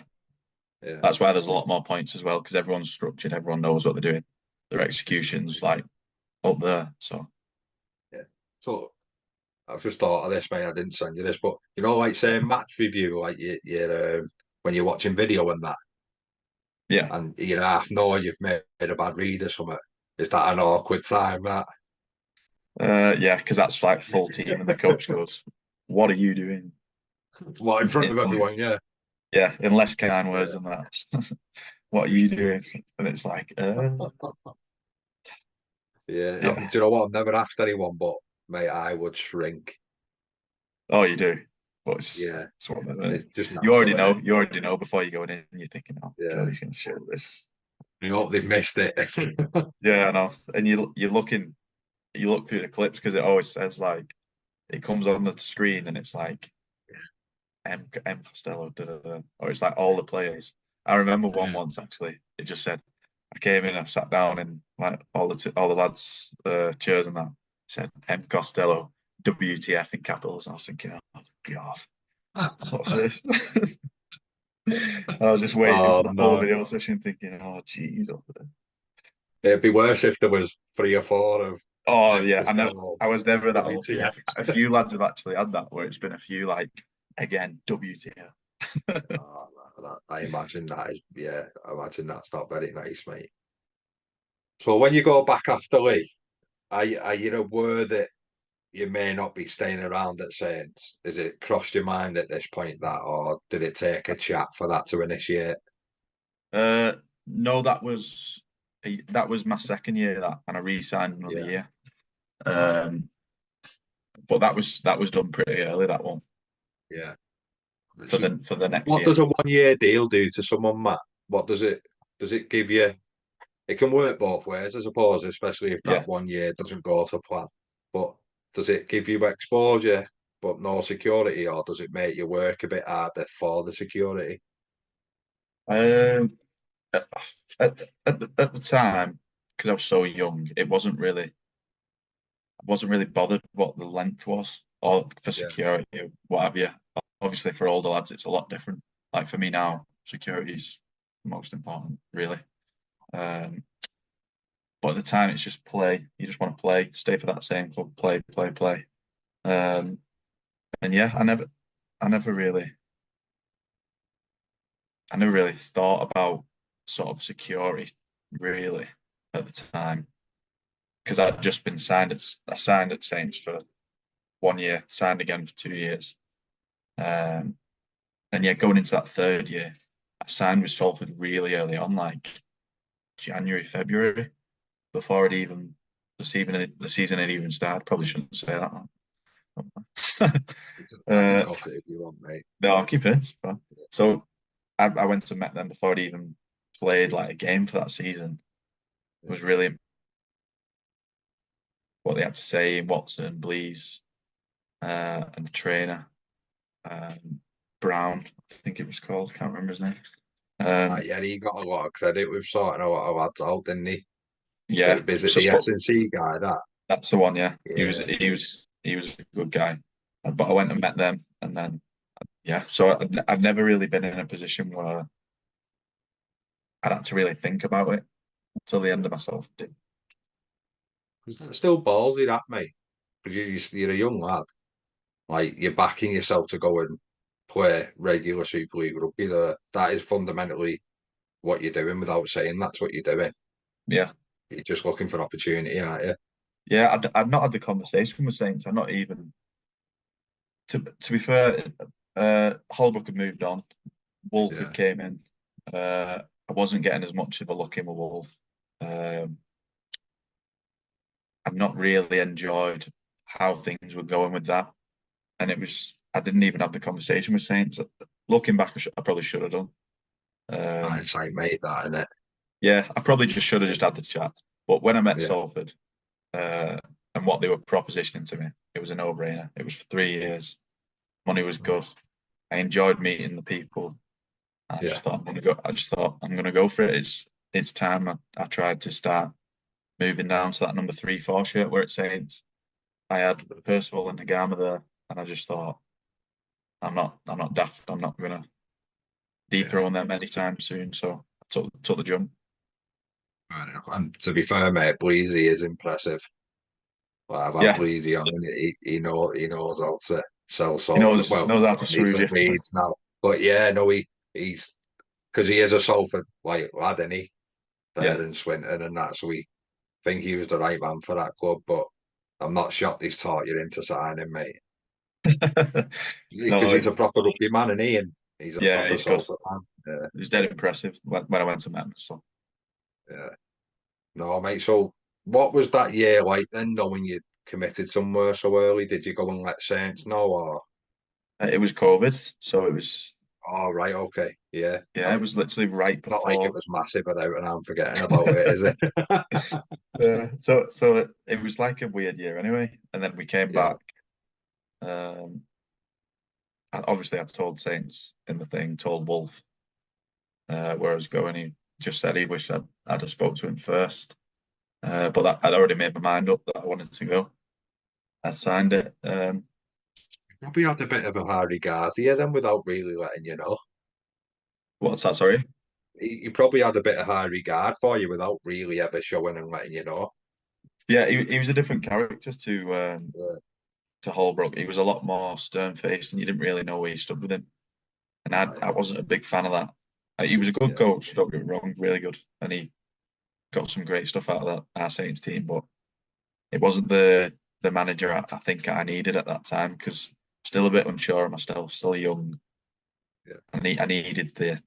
Yeah. that's why there's a lot more points as well because everyone's structured, everyone knows what they're doing. Their execution's like up there. So Yeah. So I've just thought of this, mate. I didn't send you this, but like yeah, saying match review, like when you're watching video and that, yeah, and half know you've made a bad read or something. Is that an awkward time? That yeah, because that's like full team, and the coach goes, "What are you doing?" well, in front of everyone, yeah, Yeah, in less kind words yeah, than that. What are you doing? And it's like, yeah. yeah. Do you know what? I've never asked anyone, but mate, I would shrink. Oh, you do. But Yeah, it's one of them. it's just You already naturally. know. You already know before you go in, and you're thinking, "Oh God, Yeah, he's going to show this." I hope they've missed it. Yeah, I know. And you look through the clips because it always says like it comes on the screen, and it's like M Costello, da, da, da. Or it's like all the players. I remember one Yeah. once actually. It just said I came in, I sat down, and like all the lads' chairs and that said M Costello, WTF in capitals. And I was thinking, oh God, what's this? I was just waiting Oh for the whole no. video session, thinking, oh geez. It'd be worse if there was 3 or 4 of Oh M yeah, Costello I was never that lucky. A WTF. few lads have actually had that where it's been a few like again WTF. Oh, I imagine that is, yeah, I imagine that's not very nice, mate. So when you go back after Lee, are you aware that you may not be staying around at Saints? Is it crossed your mind at this point that, or did it take a chat for that to initiate? Uh, no, that was my second year that, and I re-signed another Yeah, year. Um, but that was done pretty early that one yeah. for So the next what year. does a 1 year deal do to someone, Matt? What does it give you? It can work both ways, I suppose, especially if Yeah. that 1 year doesn't go to plan. But does it give you exposure but no security, or does it make you work a bit harder for the security? Um, at, at the time, because I was so young, I wasn't really bothered what the length was or for Yeah, security, what have you. Obviously, for older lads, it's a lot different. Like for me now, security is the most important, really. Um, but at the time, it's just play. You just want to play, stay for that same club, play, play, play. Um, and yeah, I never really, I never really thought about sort of security really at the time because I'd just been I signed at Saints for 1 year, signed again for 2 years. Um, and yeah, going into that third year, I signed with Salford really early on, like January, February, before it even the season had even started. Probably shouldn't say that. I can uh, cut it if you want, mate. no, I'll keep it. It's fine. So I went and met them before I'd even played like a game for that season. It was really what they had to say, Watson, Blees, and the trainer, um, Brown, I think it was called. Can't remember his name. Um, Yeah, he got a lot of credit with sorting a lot of lads out, didn't he? yeah, Is it so the S&C guy, that? That's the one. Yeah, Yeah. he was a good guy. But I went and met them, and then yeah. So I've never really been in a position where I'd had to really think about it until the end of myself. Because that's still ballsy, that, mate. Because you're a young lad. Like, you're backing yourself to go and play regular Super League rugby there. That is fundamentally what you're doing without saying that's what you're doing. Yeah, You're just looking for opportunity, aren't you? yeah. I've not had the conversation with Saints. I'm not even. To be fair, Holbrook had moved on. Wolf Yeah. had came in. I wasn't getting as much of a look in with Wolf. Um, I've not really enjoyed how things were going with that, and it was. I didn't even have the conversation with Saints. Looking back, I probably should have done. Um, Hindsight, mate, that, innit? yeah, I probably just should have just had the chat. But when I met Yeah. Salford, uh, and what they were propositioning to me, it was a no-brainer. It was for 3 years. Money was good. I enjoyed meeting the people. I Yeah. just thought I'm gonna go. I just thought I'm gonna go for it. It's time. I tried to start moving down to that number 3-4 shirt where it says I had Percival and Nagama there, and I just thought I'm not daft. I'm not gonna Yeah. dethrone them anytime soon. So I took the jump. Fair enough. And to be fair, mate, Bleasy is impressive. Like, I've had Yeah, Bleasy on, and he knows how to sell he Salford. Well, knows how to he's smooth at you. Leeds now, but yeah, no, he's because he is a Salford like lad, and he Yeah. there in Swinton and that. So we think he was the right man for that club. But I'm not shocked he's taught you into signing, mate, because No, he's a proper rugby man, and he's a yeah, proper he's good. Salford man. Yeah, He was dead impressive when I went to Memphis. So yeah. No, mate. So what was that year like then, knowing you committed somewhere so early? Did you go and let Saints know, or? it was COVID, so it was Oh, right, okay, yeah. yeah, it was literally right Not like it before. was massive without, and I'm forgetting about it, is it? So it was like a weird year anyway, and then we came Yeah, back. Um, obviously, I told Saints in the thing, told Wolf where I was going. He just said he wished I'd have spoke to him first, but I'd already made my mind up that I wanted to go. I signed it. probably had a bit of a high regard for you then, without really letting you know. What's that? Sorry. He probably had a bit of high regard for you without really ever showing and letting you know. Yeah, he was a different character Yeah, to Holbrook. He was a lot more stern faced, and you didn't really know where you stood with him. And right, I wasn't a big fan of that. He was a good yeah, coach, don't get me wrong, really good, and he got some great stuff out of that our Saints team. But it wasn't the manager I think I needed at that time because still a bit unsure of myself, still young. yeah, I needed the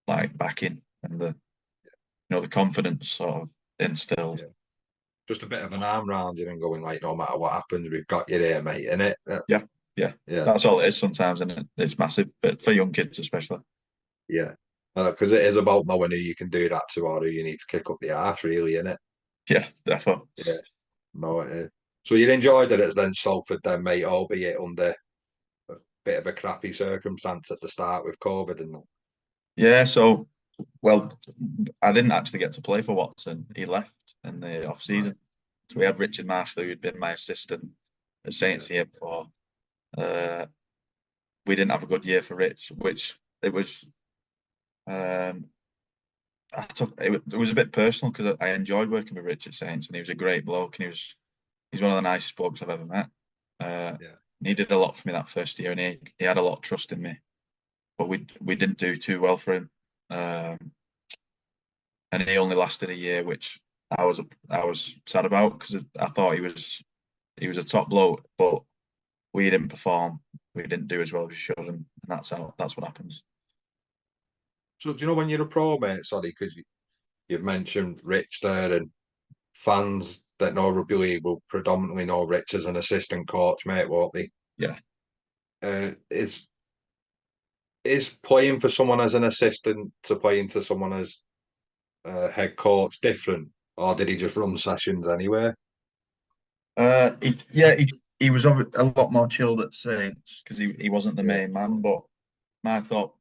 like backing and the the confidence sort of instilled. yeah. Just a bit of an arm round you and going like, no matter what happens, we've got you there, mate, innit? Yeah, yeah, Yeah, that's all it is sometimes, and it's massive, but for young kids especially. yeah. Because it is about knowing who you can do that to or who you need to kick up the arse, really, innit? Yeah, therefore. Yeah. No, it is. So you enjoyed it as then Salford then, mate, albeit under a bit of a crappy circumstance at the start with COVID and that. Yeah, so well, I didn't actually get to play for Watson. He left in the off Right. season. So we had Richard Marshall, who'd been my assistant at Yeah. Saints here before. Uh, we didn't have a good year for Rich, which it was. Um, it was a bit personal because I enjoyed working with Rich at Saints, and he was a great bloke, and he's one of the nicest blokes I've ever met. Uh, Yeah. he did a lot for me that first year, and he had a lot of trust in me. But we didn't do too well for him, um, and he only lasted a year, which I was sad about because I thought he was a top bloke, but we didn't perform. We didn't do as well as we should, and that's what happens. So do you know when you're a pro, mate? Sorry, because you've mentioned Rich there, and fans that know rugby league will predominantly know Rich as an assistant coach, mate, won't they? Yeah. Is playing for someone as an assistant to playing to someone as head coach different, or did he just run sessions anyway? He was a lot more chilled at Saints because he wasn't the Yeah, main man. But my thought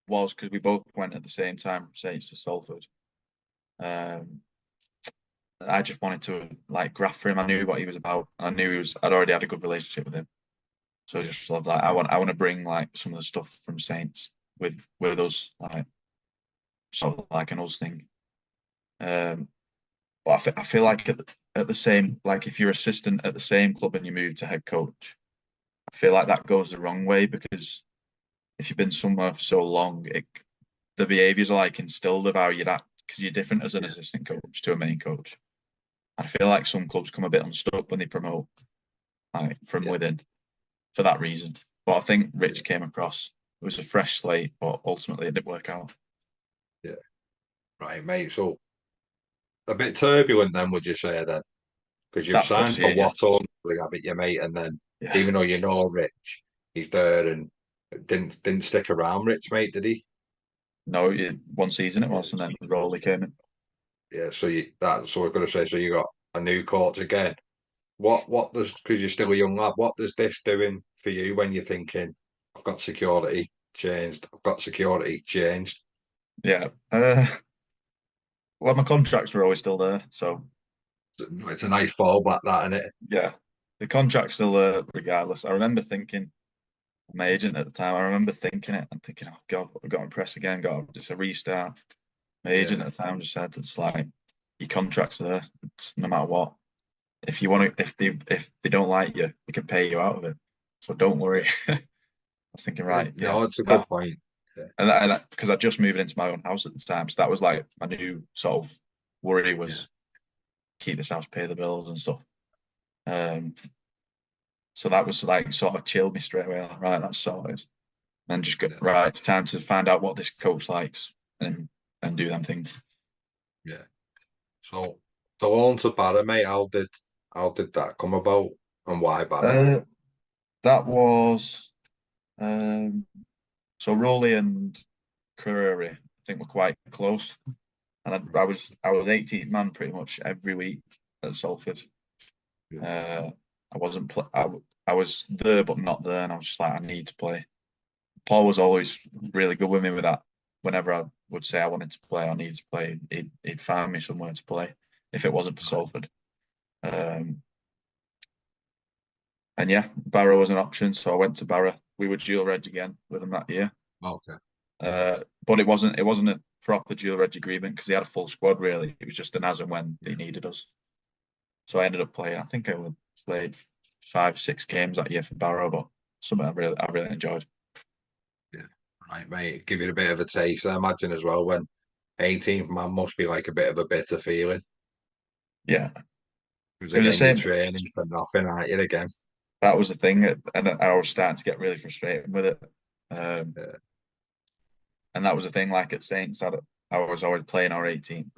was because we both went at the same time from Saints to Salford. Um, I just wanted to like graft for him. I knew what he was about. I knew I'd already had a good relationship with him. So I just loved like I want to bring like some of the stuff from Saints with us, like sort of like an us thing. Um, but I feel like at the same, like if you're assistant at the same club and you move to head coach, I feel like that goes the wrong way because if you've been somewhere for so long, the behaviours are like instilled of how you're at because you're different as an Yeah, assistant coach to a main coach. I feel like some clubs come a bit unstuck when they promote like from yeah, within for that reason. But I think yeah, Rich came across. It was a fresh slate, but ultimately it didn't work out. yeah. Right, mate. So a bit turbulent then, would you say then? Because you've That first signed for year, yeah. Watton, we have it, your mate, and then Yeah. even though you know Rich, he's there and didn't stick around, Rich, mate, did he? No, one season it Yeah, was, and then Rowley came in. yeah. So that's what we're gonna say. So you got a new coach again. What does because you're still a young lad? What does this doing for you when you're thinking, I've got security changed, I've got security changed? Yeah. Well, my contracts were always still there, so It's a nice fallback, that, isn't it? yeah, the contract's still there regardless. I remember thinking, my agent at the time, I remember thinking it and thinking, oh God, I've got to press again, it's a restart. My agent Yeah, at the time just said, it's like your contract's there, no matter what. If you want to, if they don't like you, they can pay you out of it. So don't yeah. worry. I was thinking, right, yeah, No, it's a good that point. Yeah, and because I just moved into my own house at the time, so that was like my new sort of worry yeah, was keep this house, pay the bills and stuff. Um, so that was like sort of chilled me straight away. Like, right, that's sorted. And just go yeah, right. It's time to find out what this coach likes and do them things. yeah. So the loan to Barra, mate, how did that come about and why Barra? Uh, that was um, so Rowley and Curry, I think were quite close, and I was 18th man pretty much every week at Salford. Yeah, I wasn't pl I was there but not there, and I was just like I need to play. Paul was always really good with me with that. Whenever I would say I wanted to play, I needed to play, he'd find me somewhere to play if it wasn't for right. Salford. Um, and yeah, Barrow was an option, so I went to Barrow. We were dual reg again with him that year, Okay. but it wasn't a proper dual reg agreement because he had a full squad. Really, it was just an as and when they Yeah, needed us. So I ended up playing. I think I played 5, 6 games that year for Barrow, but something I really enjoyed. yeah. Right, mate. Give you a bit of a taste, I imagine, as well, when 18th man must be like a bit of a bitter feeling. Yeah, Because it was the again, you're same. training for nothing, aren't you, again? That was the thing, and I was starting to get really frustrated with it. Um, Yeah, and that was the thing. Like at Saints, I was already playing our 18th.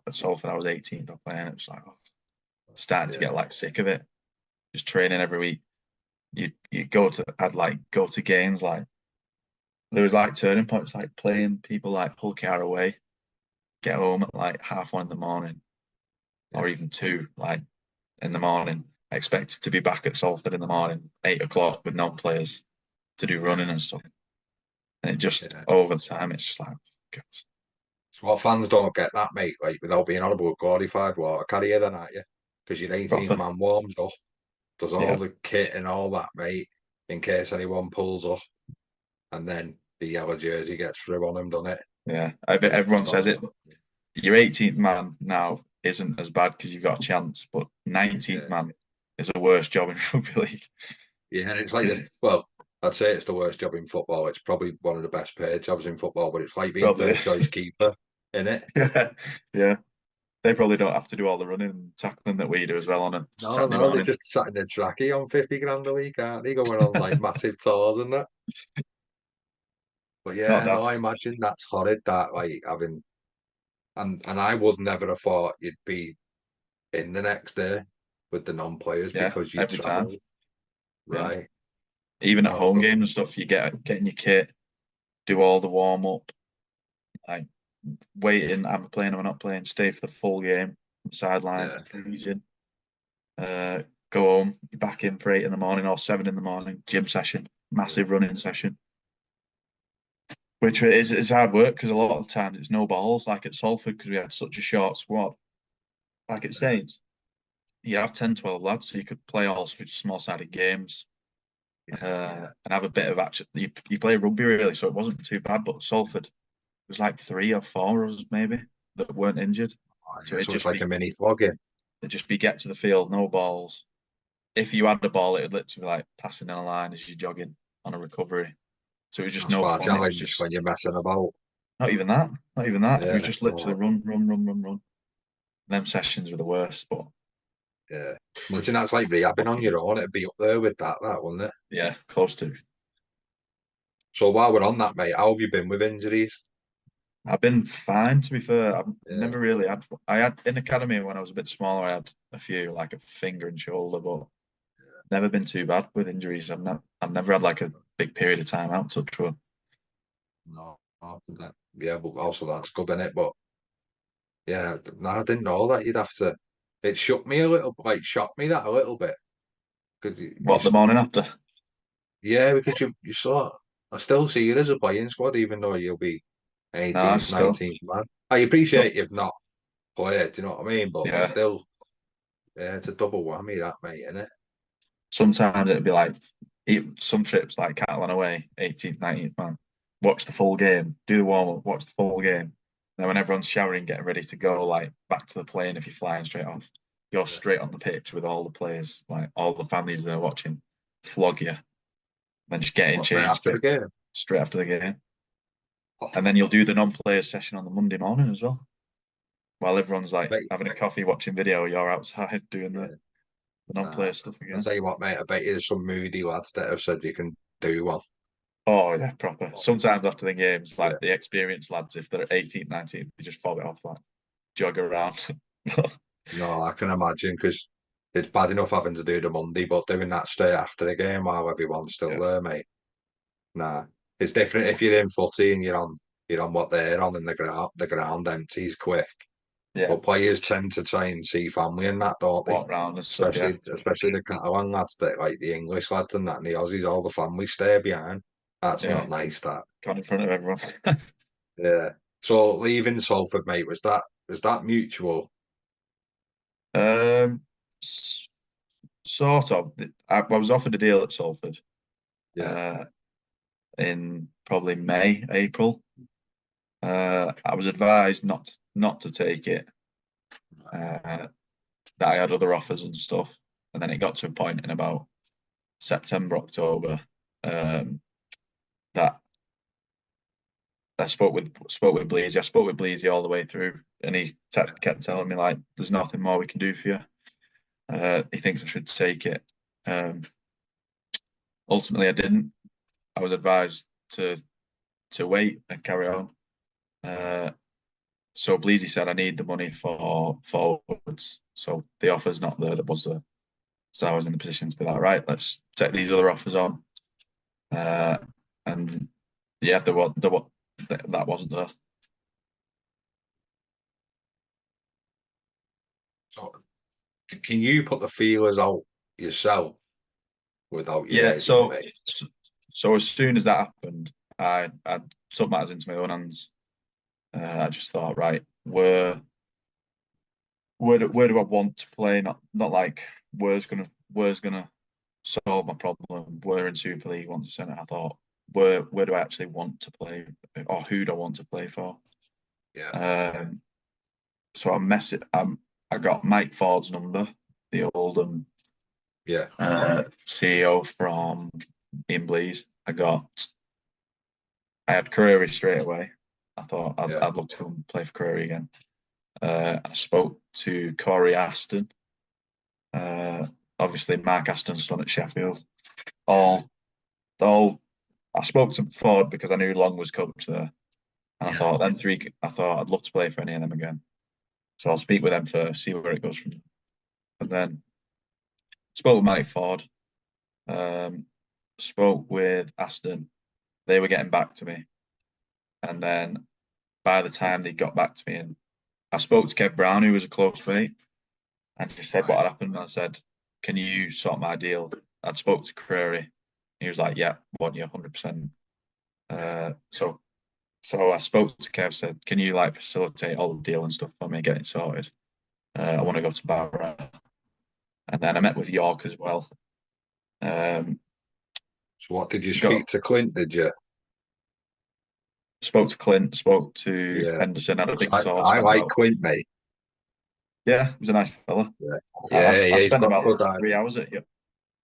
At Salford, I was 18th. I playing. It was like starting to yeah, get like sick of it. Just training every week. I'd like go to games. Like there was like turning points, like playing people like Hull KR away. Get home at like 1:30 in the morning, yeah, or even 2, like in the morning. I expected to be back at Salford in the morning, 8 o'clock with non-players to do yeah, running and stuff. And it just yeah. over the time, it's just like, God. So what fans don't get that, mate, like without being on about glorified water carrier then, aren't you? Because your 18th Proper. man warms up, does all Yeah, the kit and all that, mate, in case anyone pulls up, and then the yellow jersey gets through on him, doesn't it? yeah. And it Everyone says stops. it. Your 18th man now isn't as bad because you've got a chance, but 19th Yeah. man is a worse job in rugby league. Yeah, and it's like well, I'd say it's the worst job in football. It's probably one of the best paid jobs in football, but it's like being Probably. first choice keeper, in it. Yeah, yeah. They probably don't have to do all the running and tackling that we do as well on a No, Saturday no, they're morning. just sat in the trackie on 50 grand a week, aren't they? Going on like massive tours and that. But Not yeah, no, that. I imagine that's horrid that like having and I would never have thought you'd be in the next day with the non-players Yeah, because you every time. travel. Yeah. Right. Even at No, home but games and stuff, you getting your kit, do all the warm up, like waiting, I'm playing, I'm not playing, stay for the full game, sideline, yeah, freezing, go home, you're back in for 8 in the morning or 7 in the morning, gym session, yeah, massive running session, which is hard work because a lot of the times it's no balls, like at Salford, because we had such a short squad. like it's saying, you have 10, 12 lads, so you could play all small-sided games Yeah. and have a bit of action. You play rugby really, so it wasn't too bad. But Salford, it was like 3 or 4 of us maybe that weren't injured. Oh, So yeah, so it's like a mini flogging. it'd just be get to the field, no balls. If you had the ball, it'd literally be like passing in a line as you're jogging on a recovery. So it was just That's no quite a fun. It was challenge just when you're messing about. not even that, not even that. It was Yeah. just literally Oh, run, run, run, run, run. Them sessions were the worst, but yeah. Imagine that's like rehabbing on your own. It'd be up there with that, wouldn't it? yeah, close to. So while we're on that, mate, how have you been with injuries? I've been fine, to be fair. I've Yeah. never really had. I had in academy when I was a bit smaller. I had a few, like a finger and shoulder, but never been too bad with injuries. I've never had like a big period of time out. Touch wood. No. Yeah, but also that's good in it. But yeah, no, I didn't know that you'd have to. It shook me a little, like shocked me that a little bit because What the morning after? yeah, because you saw. I still see you as a playing squad, even though you'll be Nah, 18th, still, 19th man. I appreciate you've not played, do you know what I mean? But yeah. still, yeah, it's a double whammy, that mate, isn't it? Sometimes it'd be like some trips like Catalan away, 18th, 19th man. Watch the full game, do the warm up, watch the full game. Then when everyone's showering, getting ready to go, like back to the plane if you're flying straight off, you're Yeah. straight on the pitch with all the players, like all the families that are watching, flog you, then just getting What's right changed after the game? straight after the game. Oh, And then you'll do the non-player session on the Monday morning as well. While everyone's like mate, having a coffee, watching video, you're outside doing yeah, the nah. non-player stuff I'll again. tell you what, mate, I bet you there's some moody lads that have said you can do one. Oh yeah, proper. Sometimes after the games, Yeah. like the experienced lads, if they're 18th, 19th, they just fob it off, like jog around. No, I can imagine because it's bad enough having to do the Monday, but doing that straight after the game while everyone's still Yeah, there, mate. Nah, it's different if you're in footy and you're on what they're on and the ground empties quick. yeah. But players tend to try and see family in that, don't they? Walk around and stuff. Yeah, Especially the Catalan lads that like the English lads and that and the Aussies, all the family stay behind. That's yeah. not nice, that. Got in front of everyone. Yeah. So leaving Salford, mate, was that mutual? um, sort of. I was offered a deal at Salford Yeah. uh, in probably May, April. I was advised not to take it. Uh, that I had other offers and stuff, and then it got to a point in about September, October, um, that I spoke with Bleasy. I spoke with Bleasy all the way through, and he kept telling me like, "There's nothing more we can do for you." He thinks I should take it. Um, Ultimately, I didn't. I was advised to wait and carry on. Uh, so Bleasy said I need the money for forwards. So the offer's not there. That was there. So I was in the position to be like, right, let's take these other offers on. Uh, and yeah, that wasn't there. So can you put the feelers out yourself without your Yeah, agent, so mate? so as soon as that happened, I took matters into my own hands. I just thought, right, where do I want to play? Not like where's gonna solve my problem. Where in Super League 1%. I thought, where do I actually want to play, or who do I want to play for? Yeah. Um, so I got Mike Ford's number, the old Yeah. CEO from Imblees. I had Curry straight away. I thought Yeah. I'd love to come play for Curry again. I spoke to Corey Aston. Uh, Obviously, Mark Aston's son at Sheffield. All, all. I spoke to Ford because I knew Long was coach there, and I Yeah. thought them three. I thought I'd love to play for any of them again. So I'll speak with them first, see where it goes from there. And then spoke with Mike Ford. Um, Spoke with Aston. They were getting back to me, and then by the time they got back to me, and I spoke to Kev Brown, who was a close mate, and he said what Right. had happened. And I said, "Can you sort my deal?" I'd spoke to Crary. He was like, "Yeah, want you 100%." Yeah. So I spoke to Kev, said, "Can you like facilitate all the deal and stuff for me, get it sorted?" I want to go to Barra. And then I met with York as well. Um, So what did you got speak to Clint? Did you? spoke to Clint, spoke to Yeah. Henderson, had a 'Cause big tour, I spent like about, Clint, mate. yeah, he was a nice fella. Yeah. I, Yeah, I yeah, he's spent got about good eye. 3 hours at York,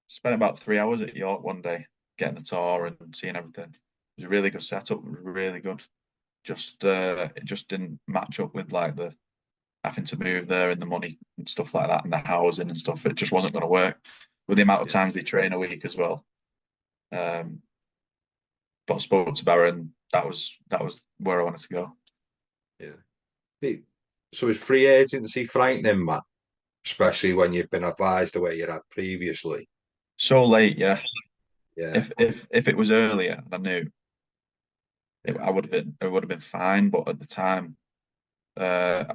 spent about 3 hours at York one day, getting the tour and seeing everything. It was a really good setup, it was really good. Just it just didn't match up with like the having to move there and the money and stuff like that and the housing and stuff. It just wasn't going to work with the amount of Yeah. times they train a week as well. Um, but I spoke to Baron. That was where I wanted to go. Yeah. Hey, so is free agency frightening, Matt? Especially when you've been advised the way you had previously. So late, yeah. Yeah. If it was earlier, and I knew Yeah. it would have been fine. But at the time, uh,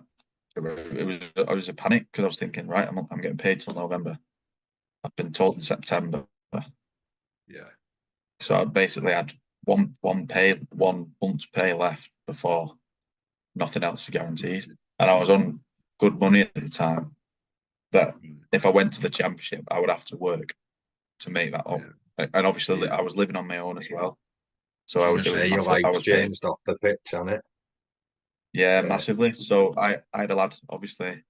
it was a panic because I was thinking, right, I'm getting paid till November. I've been told in September, Yeah. so I basically had one month's pay left before nothing else was guaranteed, and I was on good money at the time. That if I went to the championship, I would have to work to make that up. Yeah. And obviously, Yeah. I was living on my own as well, I so was gonna it was say your I life's was paying, changed off the pitch, hasn't it? yeah, Yeah. massively. So I had a lad, obviously,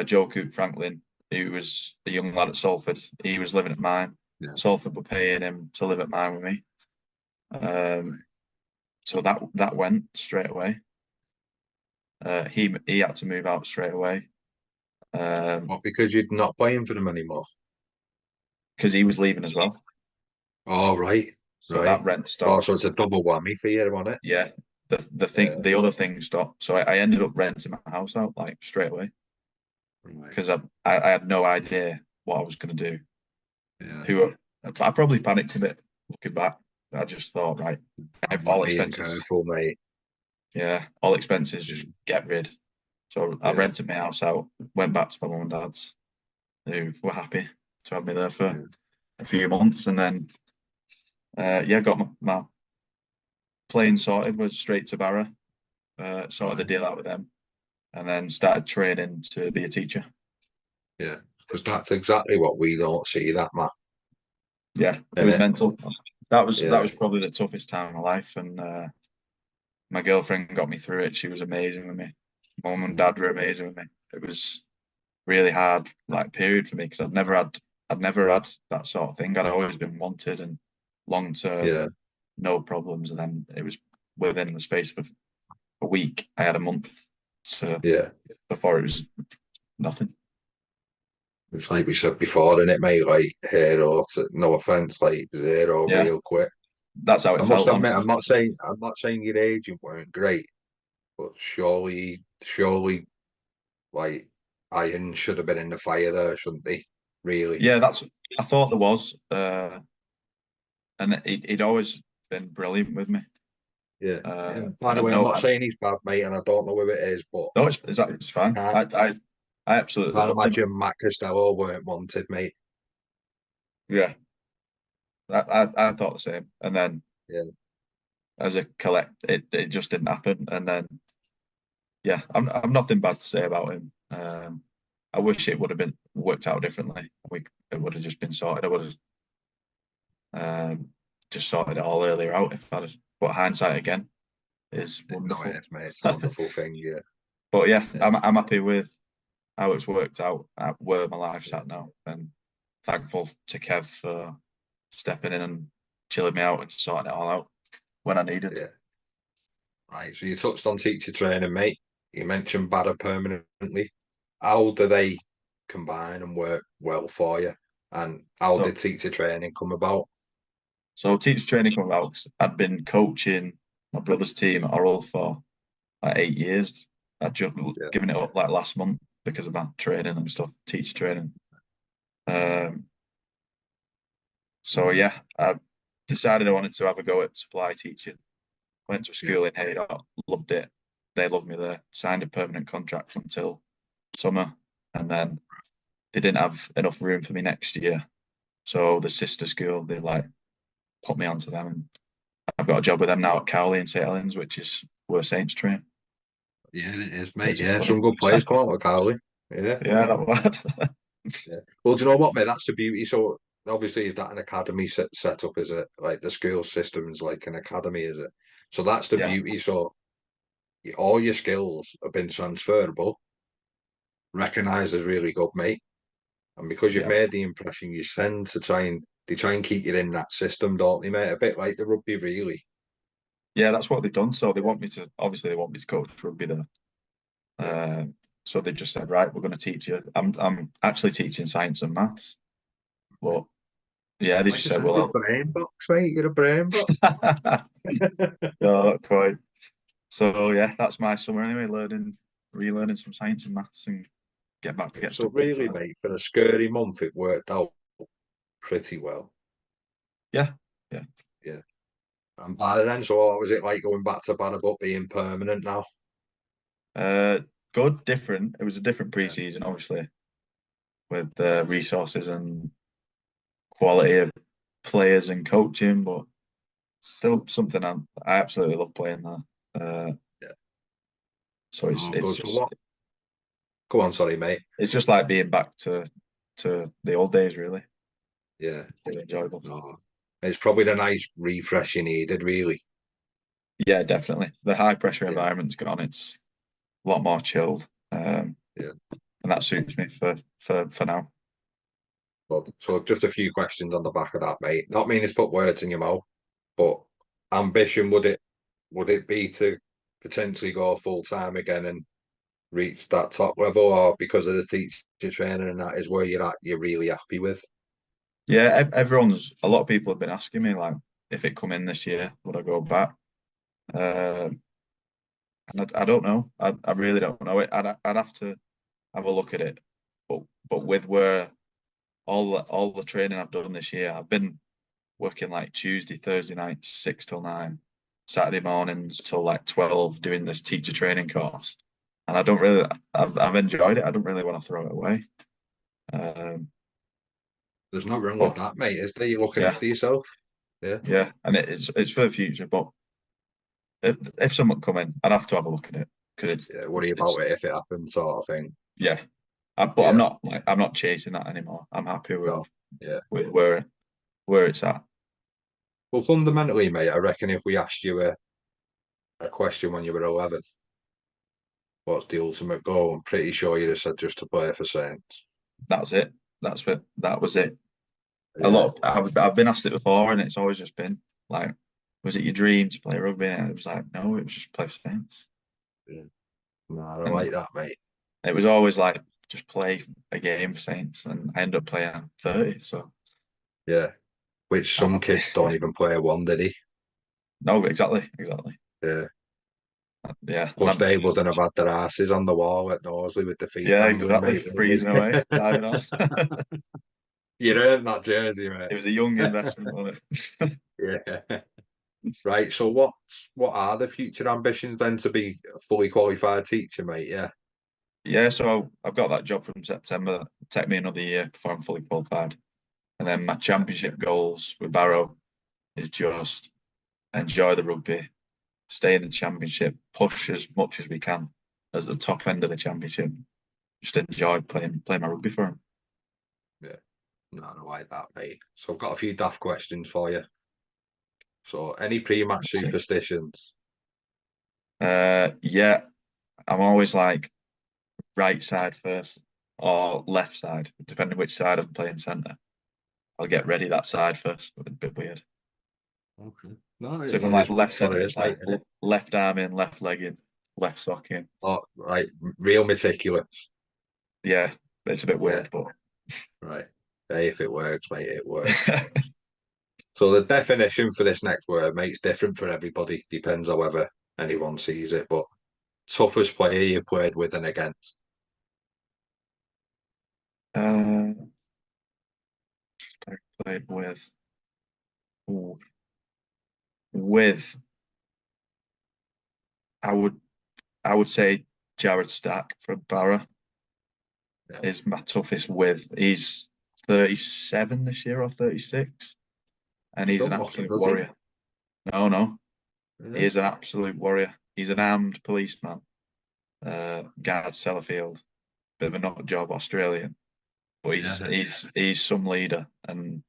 Joe Coop Franklin, who was a young lad at Salford. He was living at mine. Yeah. Salford were paying him to live at mine with me. Right. So that went straight away. He had to move out straight away What, because you're not playing for them anymore? because he was leaving as well. Oh, right. So that Right. rent Oh, stopped. so it's a double whammy for you, wasn't it? Yeah, Yeah. the other thing stopped. So I ended up renting my house out like straight away Right. because I had no idea what I was going to do. Yeah. Who I probably panicked a bit looking back. I just thought, right, I'm not all being expenses, careful, mate. yeah, all expenses, just get rid. So I Yeah. rented my house out, went back to my mum and dad's, who were happy to have me there for Yeah. a few months, and then yeah, got my plane sorted, was straight to Barra, sorted the Right. deal out with them, and then started training to be a teacher. Yeah. Because that's exactly what we don't see, that, Matt. Yeah, it Isn't was it? mental. That was Yeah. probably the toughest time of my life, and my girlfriend got me through it. She was amazing with me. Mum and Mm. dad were amazing with me. It was really hard like period for me because I'd never had that sort of thing. I'd always been wanted and long term, Yeah. no problems. And then it was within the space of a week. I had a month to Yeah. before it was nothing. It's like we said before, isn't it, mate? Like, hero, no offense, like, zero Yeah, real quick. that's how I it must felt, admit, honestly. I'm not saying your agent weren't great, but surely, like, Iron should have been in the fire there, shouldn't he? Really? Yeah, that's I thought there was, and he'd always been brilliant with me. Yeah. Yeah. By And the way, I'm not saying he's bad, mate, and I don't know who it is, but no, it's fine. I I absolutely can't loved him. imagine Matt Costello weren't wanted, mate. Yeah, I thought the same. And then Yeah. as a collect, it just didn't happen. And then yeah, I've nothing bad to say about him. I wish it would have been worked out differently. It would have just been sorted. I would have just sorted it all earlier out if that is. But hindsight again is No, it wonderful. is, mate. It's a wonderful thing, yeah. But yeah, Yeah. I'm happy with how it's worked out, where my life's at now, and thankful to Kev for stepping in and chilling me out and sorting it all out when I needed. Yeah. Right. So you touched on teacher training, mate. You mentioned Badder permanently. How do they combine and work well for you? And how So did teacher training come about? so teacher training come about. I'd been coaching my brother's team at Oral for like 8 years. I'd just Yeah. given it up like last month because of my training and stuff, teacher training. Um, so yeah, I decided I wanted to have a go at supply teaching. Went to a Yeah. school in Haydock, loved it. They loved me there. Signed a permanent contract until summer, and then they didn't have enough room for me next year. So the sister school, they like put me onto them, and I've got a job with them now at Cowley in St Helens, which is where Saints train, Yeah, it is, mate. which is Yeah, funny. some good players come out of Cowley. Yeah. Yeah, not bad. Yeah. Well, do you know what, mate? That's the beauty. So obviously, is that an academy set up? Is it like the school system's like an academy? Is it? So that's the Yeah, beauty. So all your skills have been transferable, recognised as really good, mate. And because you've yeah, made the impression, you tend to try and keep you in that system, don't they, mate? A bit like the rugby, really. yeah. That's what they've done. So they want me to obviously they want me to coach rugby there. Yeah. So they just said, right, we're going to teach you. I'm actually teaching science and maths, but yeah, they Like just I said, said, you're a well, brain box, mate. You're a brain box. I'll... no, not quite. So yeah, that's my summer anyway. Relearning some science and maths, and get So stuck into really, that. mate, for a scary month, it worked out pretty well. Yeah, yeah. Yeah. And by then, so what was it like going back to Banner but being permanent now? Uh, Good, different. It was a different Yeah. pre-season, obviously, with resources and quality of players and coaching, but still something I absolutely love playing there. Yeah. So Oh, good. So what? Go on, sorry, mate. it's just like being back to the old days, really. Yeah. Really enjoyable. No. It's probably the nice refresh you needed, really. Yeah, definitely. The high pressure Yeah. environment's gone. It's a lot more chilled, Yeah. and that suits me for now. But so just a few questions on the back of that, mate. Not meaning to put words in your mouth, but ambition would it be to potentially go full time again and reach that top level, or because of the teacher training and that is where you're at, you're really happy with? Yeah, a lot of people have been asking me like if it come in this year, would I go back? Um, and I don't know. I really don't know. I'd have to have a look at it. But with where all the training I've done this year, I've been working like Tuesday, Thursday nights, 6 till 9, Saturday mornings till like 12, doing this teacher training course. And I don't really, I've enjoyed it. I don't really want to throw it away. Um, There's not wrong with but that, mate. Is there? You're looking yeah, after yourself. Yeah. yeah, and it's for the future. But if someone come in, I'd have to have a look at it because Yeah. Worry about it's it if it happens, sort of thing. yeah. But Yeah. I'm not chasing that anymore. I'm happy No. Yeah. with where it's at. Well, fundamentally, mate, I reckon if we asked you a question when you were 11, what's the ultimate goal? I'm pretty sure you'd have said just to play for Saints. That's it. That was it. Yeah. I've been asked it before, and it's always just been like, was it your dream to play rugby? And it was like, no, it was just play for Saints. Yeah. No, I And like that, mate. it was always like just play a game for Saints, and I ended up playing 30. So Yeah. Which I'm some happy. kids don't even play one, did he? No, exactly. Yeah. Yeah, and Plus, they wouldn't have had their asses on the wall at Knowsley with the feet yeah, dangling, exactly. mate. Freezing away, diving on. You'd earned that jersey, mate. It was a young investment, wasn't it? Yeah. Right. So, what are the future ambitions then to be a fully qualified teacher, mate? Yeah. Yeah, so I've got that job from September. Take me another year before I'm fully qualified. And then my championship goals with Barrow is just enjoy the rugby, stay in the championship, push as much as we can at the top end of the championship. Just enjoy playing my rugby for him. Yeah. No, I don't like that, mate. So, I've got a few daft questions for you. So, any pre-match See. superstitions? Yeah, I'm always like right side first or left side, depending which side I'm playing centre. I'll get ready that side first. A bit weird. Okay. No, So if I'm it like is left what centre, it is, it's mate. like left arm in, left leg in, left sock in. Oh, right. Real meticulous. Yeah, it's a bit Yeah. weird, but Right. Hey, if it works, mate, it works. So the definition for this next word, mate, is different for everybody. Depends however anyone sees it. But toughest player you played with and against. uh, I played ooh, with I would I would say Jared Stack from Barra Yeah. is my toughest with. He's 37 this year or 36, and He he's an don't look it, absolute does he? warrior. No, he Yeah. is an absolute warrior. He's an armed policeman, guards Sellafield, bit of a nut job Australian, but Yeah. he's some leader, and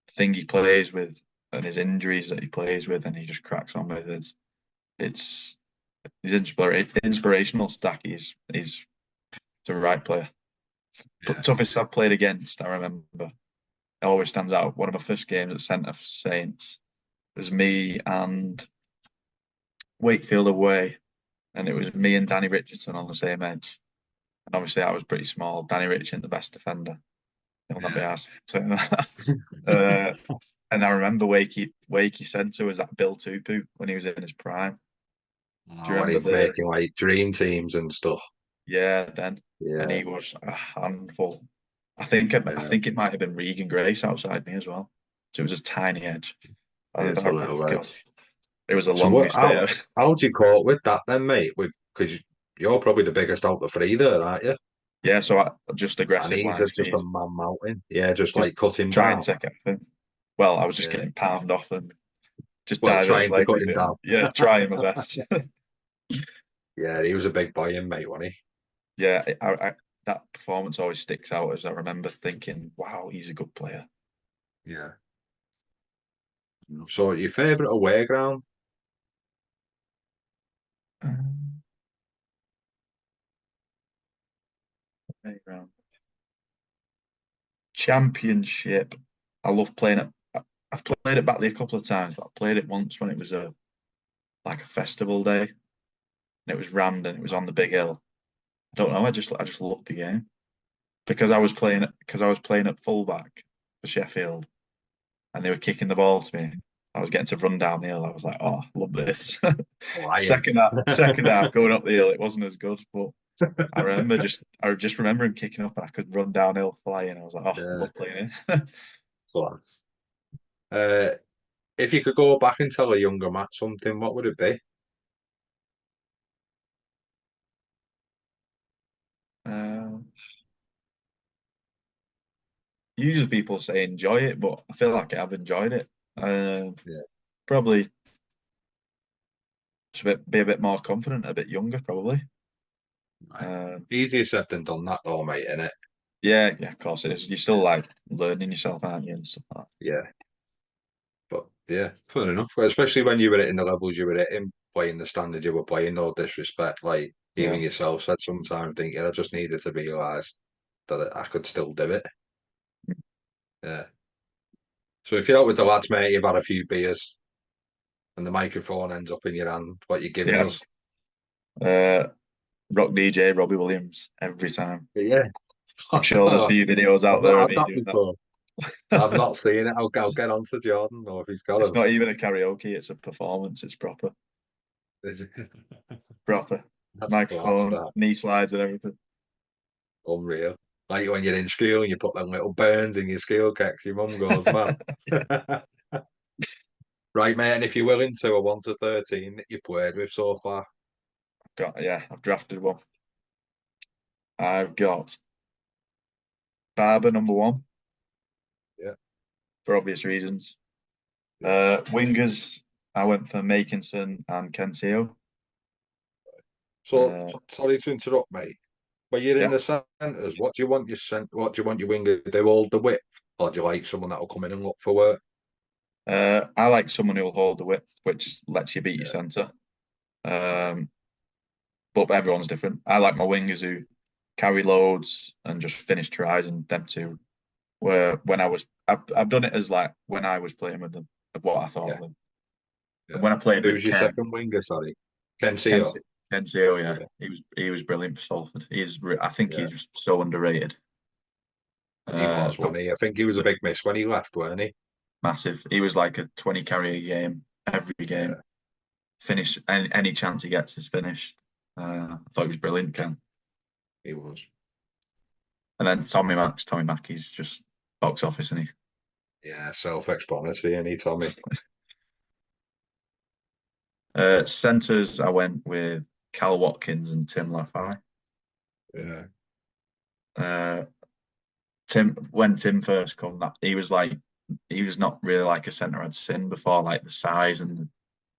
the thing he plays with and his injuries that he plays with and he just cracks on with is it's he's inspirational stack. He's the right player. Yeah. Toughest I've played against, I remember. It always stands out. One of my first games at Centre for Saints was me and Wakefield away, and it was me and Danny Richardson on the same edge. And obviously, I was pretty small. Danny Richardson, the best defender. He'll not be Yeah. asked saying that. uh, and I remember Wakey centre was that Bill Tupu when he was in his prime. Do Oh, you when remember he's making like dream teams and stuff. Yeah, then, and Yeah. he was a handful. I Yeah. think it might have been Regan Grace outside me as well. So it was a tiny edge. And It's a oh little God, edge. it was the So what? longest day. How do you cope with that then, mate? With because you're probably the biggest out the three there, aren't you? Yeah, so I just And aggressive he's line just a speed, man mountain. Yeah, just just like cut him try and down. take everything. Well, I was just Yeah. getting palmed off and just Well, dive at his trying to leg cut with him it. down. Yeah, trying my best. Yeah, he was a big boy, in mate, wasn't Yeah, that performance always sticks out as I remember thinking, wow, he's a good player. he? Yeah. So your favourite away ground? Um, Playground. Championship. I love playing it. I've played it Batley a couple of times, but I played it once when it was a like a festival day and it was rammed and it was on the big hill. I don't know. I just loved the game because I was playing at fullback for Sheffield and they were kicking the ball to me. I was getting to run down the hill. I was like, oh, love this. Lion. Second half going up the hill, it wasn't as good, but I just remember him kicking up and I could run downhill flying. I was like, oh, I Yeah, love playing it. class. Uh, if you could go back and tell a younger Matt something, what would it be? Um, Usually people say enjoy it, but I feel like I've enjoyed it. Yeah. Probably just be a bit more confident, a bit younger, probably. Right. Um, Easier said than done that though, mate, innit? yeah, of course it is. You're still like learning yourself, aren't you, and stuff like that. Yeah. But yeah, fair enough. Well, especially when you were hitting the levels you were hitting, playing the standard you were playing, no disrespect. Like even Yeah. yourself said sometimes, think you, I just needed to realise that I could still do it. Yeah. So if you're out with the lads, mate, you've had a few beers and the microphone ends up in your hand, what you giving Yeah. us? Rock DJ Robbie Williams every time. But yeah. I'm sure there's a few videos out I've there not of had me that doing before. I've that. not seen it. I'll get on to Jordan though if he's got It's him. not even a karaoke, it's a performance. It's proper. Is it? Proper. That's class, Microphone, that. knee slides and everything. Unreal. Like when you're in school and you put them little burns in your school kicks, your mum goes mad. Yeah. Right, mate, and if you're willing to, a 1 to 13 that you played with so far. I've drafted one. I've got Barber number one Yeah. for obvious reasons. Yeah. Wingers, I went for Makinson and Kensio. So sorry to interrupt, mate. When you're in Yeah. the centres, what do you want your winger to do? Hold the width? Or do you like someone that'll come in and look for work? I like someone who'll hold the width, which lets you beat your Yeah. centre. Um, but everyone's different. I like my wingers who carry loads and just finish tries, and them two were when I've done it as like when I was playing with them of what I thought Yeah. of them. And Yeah. when I played with Who's your Ken, second winger, sorry? Ken, Kensio. Kensio, yeah, Yeah. he was brilliant for Salford. I think Yeah. he's so underrated. He was, But wasn't he? I think he was a big miss when he left, weren't he? massive. He was like a 20 carry a game every game. Yeah. Finish any chance he gets is finished. I thought he was brilliant, Ken. He was. And then Tommy Mack, he's just box office, isn't he? Yeah, self-explanatory, any Tommy. Centres, I went with Cal Watkins and Tim Lafai. Yeah. Uh, Tim first come, that he was not really like a centre I'd seen before, like the size and the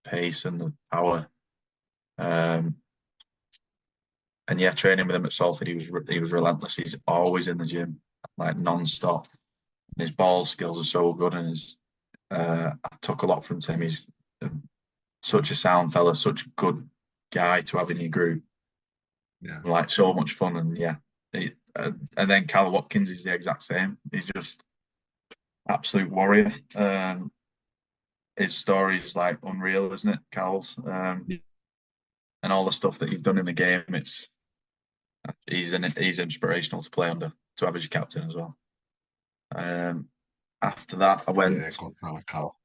pace and the power. Um, and then yeah, training with him at Salford, he was relentless. He's always in the gym, like non-stop. And his ball skills are so good, and I took a lot from him. He's such a sound fella, such a good guy to have in your group. Yeah. Like so much fun, and yeah. And then Cal Watkins is the exact same. He's just absolute warrior. His story is like unreal, isn't it, Cal's? And all the stuff that he's done in the game, he's inspirational to play under, to have as your captain as well. After that, I Yeah, went good fella, Cal.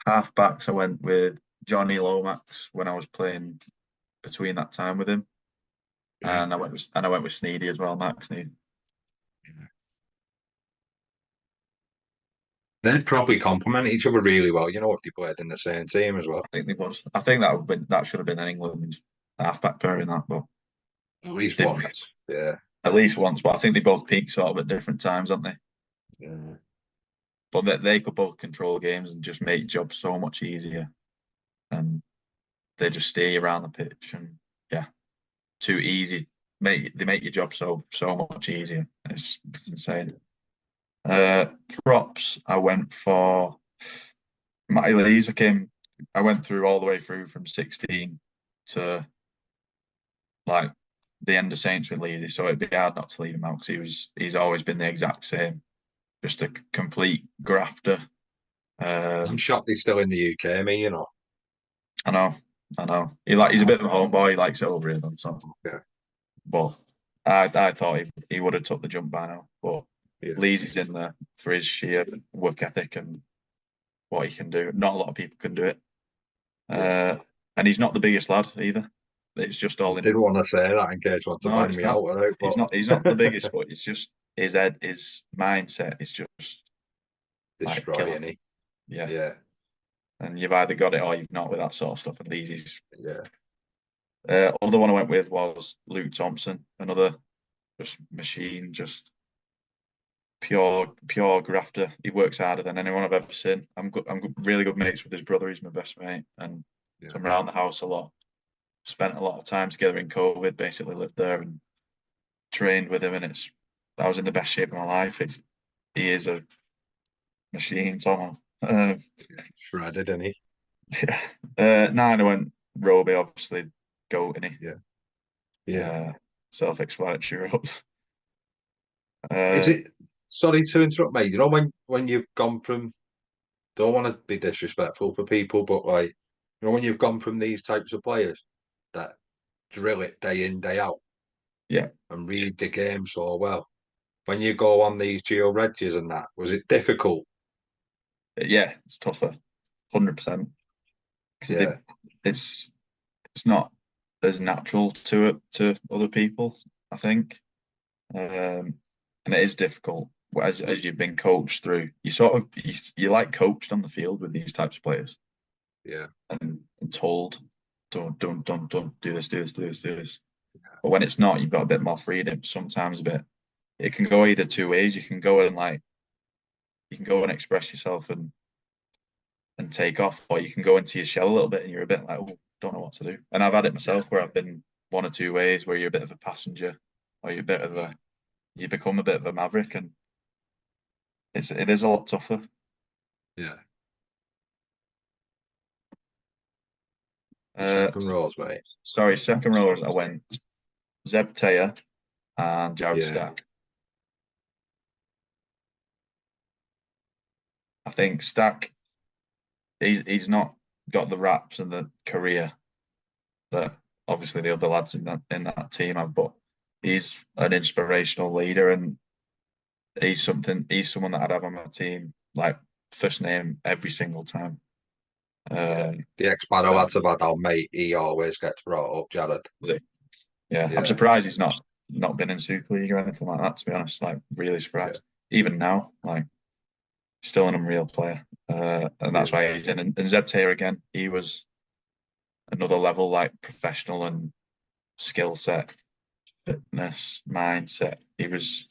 half backs. I went with Johnny Lomax when I was playing between that time with him, Yeah. and I went with Sneedy as well, Max Sneed. Yeah. They'd probably complement each other really well, if they played in the same team as well. I think they was. I think that should have been an England half-back pairing that, but At least they, once. Yeah. at least once. But I think they both peaked sort of at different times, aren't they? Yeah. But they could both control games and just make jobs so much easier. And they just steer you around the pitch, and yeah, too easy. They make your job so much easier. It's insane. Props. I went for Matty Lees. I went through all the way through from 16 to like the end of Saints with Leeds, so it'd be hard not to leave him out because he's always been the exact same, just a complete grafter. I'm shocked he's still in the UK, I know, I know. He's a bit of a homeboy. He likes it over here, though. So, Yeah. but I thought he would have took the jump by now. But Yeah. Leeds is in there for his sheer work ethic and what he can do. Not a lot of people can do it. And he's not the biggest lad either. It's just all in. Didn't want to say that in case you want to No, bang it's me not. out with it, but He's not the biggest, but it's just his head, his mindset is just like killer. destroying he. Yeah. Yeah. And you've either got it or you've not with that sort of stuff. And these is Yeah. other one I went with was Luke Thompson, another just machine, just pure grafter. He works harder than anyone I've ever seen. I'm really good mates with his brother. He's my best mate, and Yeah. so I'm around the house a lot. Spent a lot of time together in COVID. Basically lived there and trained with him, and I was in the best shape of my life. He is a machine, Tom. Shredded, isn't he? Yeah. 9, I went Roby, obviously, goat, innit? Yeah. Yeah. Self-explanatory ropes. Is it? Sorry to interrupt, mate. When you've gone from, don't want to be disrespectful for people, but like, when you've gone from these types of players that drill it day in, day out, Yeah, and read the game so well, when you go on these geo regs and that, was it difficult? yeah, it's tougher, 100%. Because Yeah. it's not as natural to it to other people, I think, and it is difficult. As you've been coached through, you like coached on the field with these types of players, Yeah. and told, don't do this, do this, do this, do this. But when it's not, you've got a bit more freedom. Sometimes it can go either two ways. You can go and express yourself and take off, or you can go into your shell a little bit and you're a bit like, oh, don't know what to do. And I've had it myself where I've been one or two ways where you're a bit of a passenger, or you become a bit of a maverick, and it is a lot tougher. Yeah. Uh, Second rows, mate. Sorry, second rows I went Zeb Taylor and Jared Yeah. Stack. I think Stack, he's not got the raps and the career that obviously the other lads in that team have, but he's an inspirational leader, and he's someone that I'd have on my team like first name every single time. The ex-Barrow lads have had our mate. He always gets brought up, Jared. Yeah, I'm surprised he's not been in Super League or anything like that. To be honest, like really surprised. Even now, like still an unreal player, and that's why he's in. And Zeb Taylor again, he was another level, like professional and skill set, fitness, mindset. He was,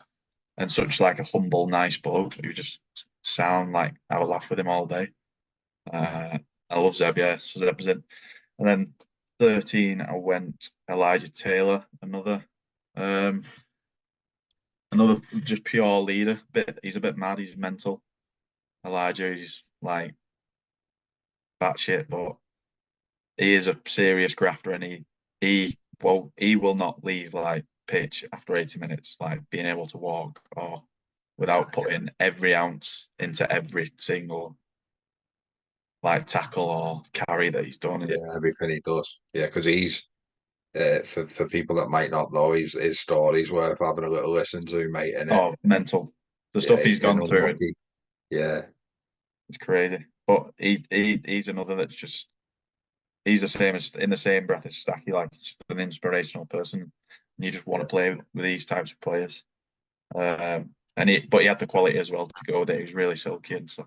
and such like a humble, nice bloke. He was just sound like I would laugh with him all day. I love Zeb, yeah. So Zeb was in, and then 13, I went Elijah Taylor, um, another just pure leader. He's a bit mad. He's mental. Elijah, he's like batshit, but he is a serious grafter, and he will not leave like pitch after 80 minutes, like being able to walk or without putting every ounce into every single like tackle or carry that he's done. And Yeah, everything he does. Yeah, because he's for people that might not know, his story's worth having a little listen to, mate. And oh, mental. The yeah, stuff he's he's been gone through unlucky. Yeah, is crazy. But he's another that's just he's the same as in the same breath as Stacky, like just an inspirational person. And you just want yeah, to play with these types of players. But he had the quality as well to go there. He was really silky and stuff.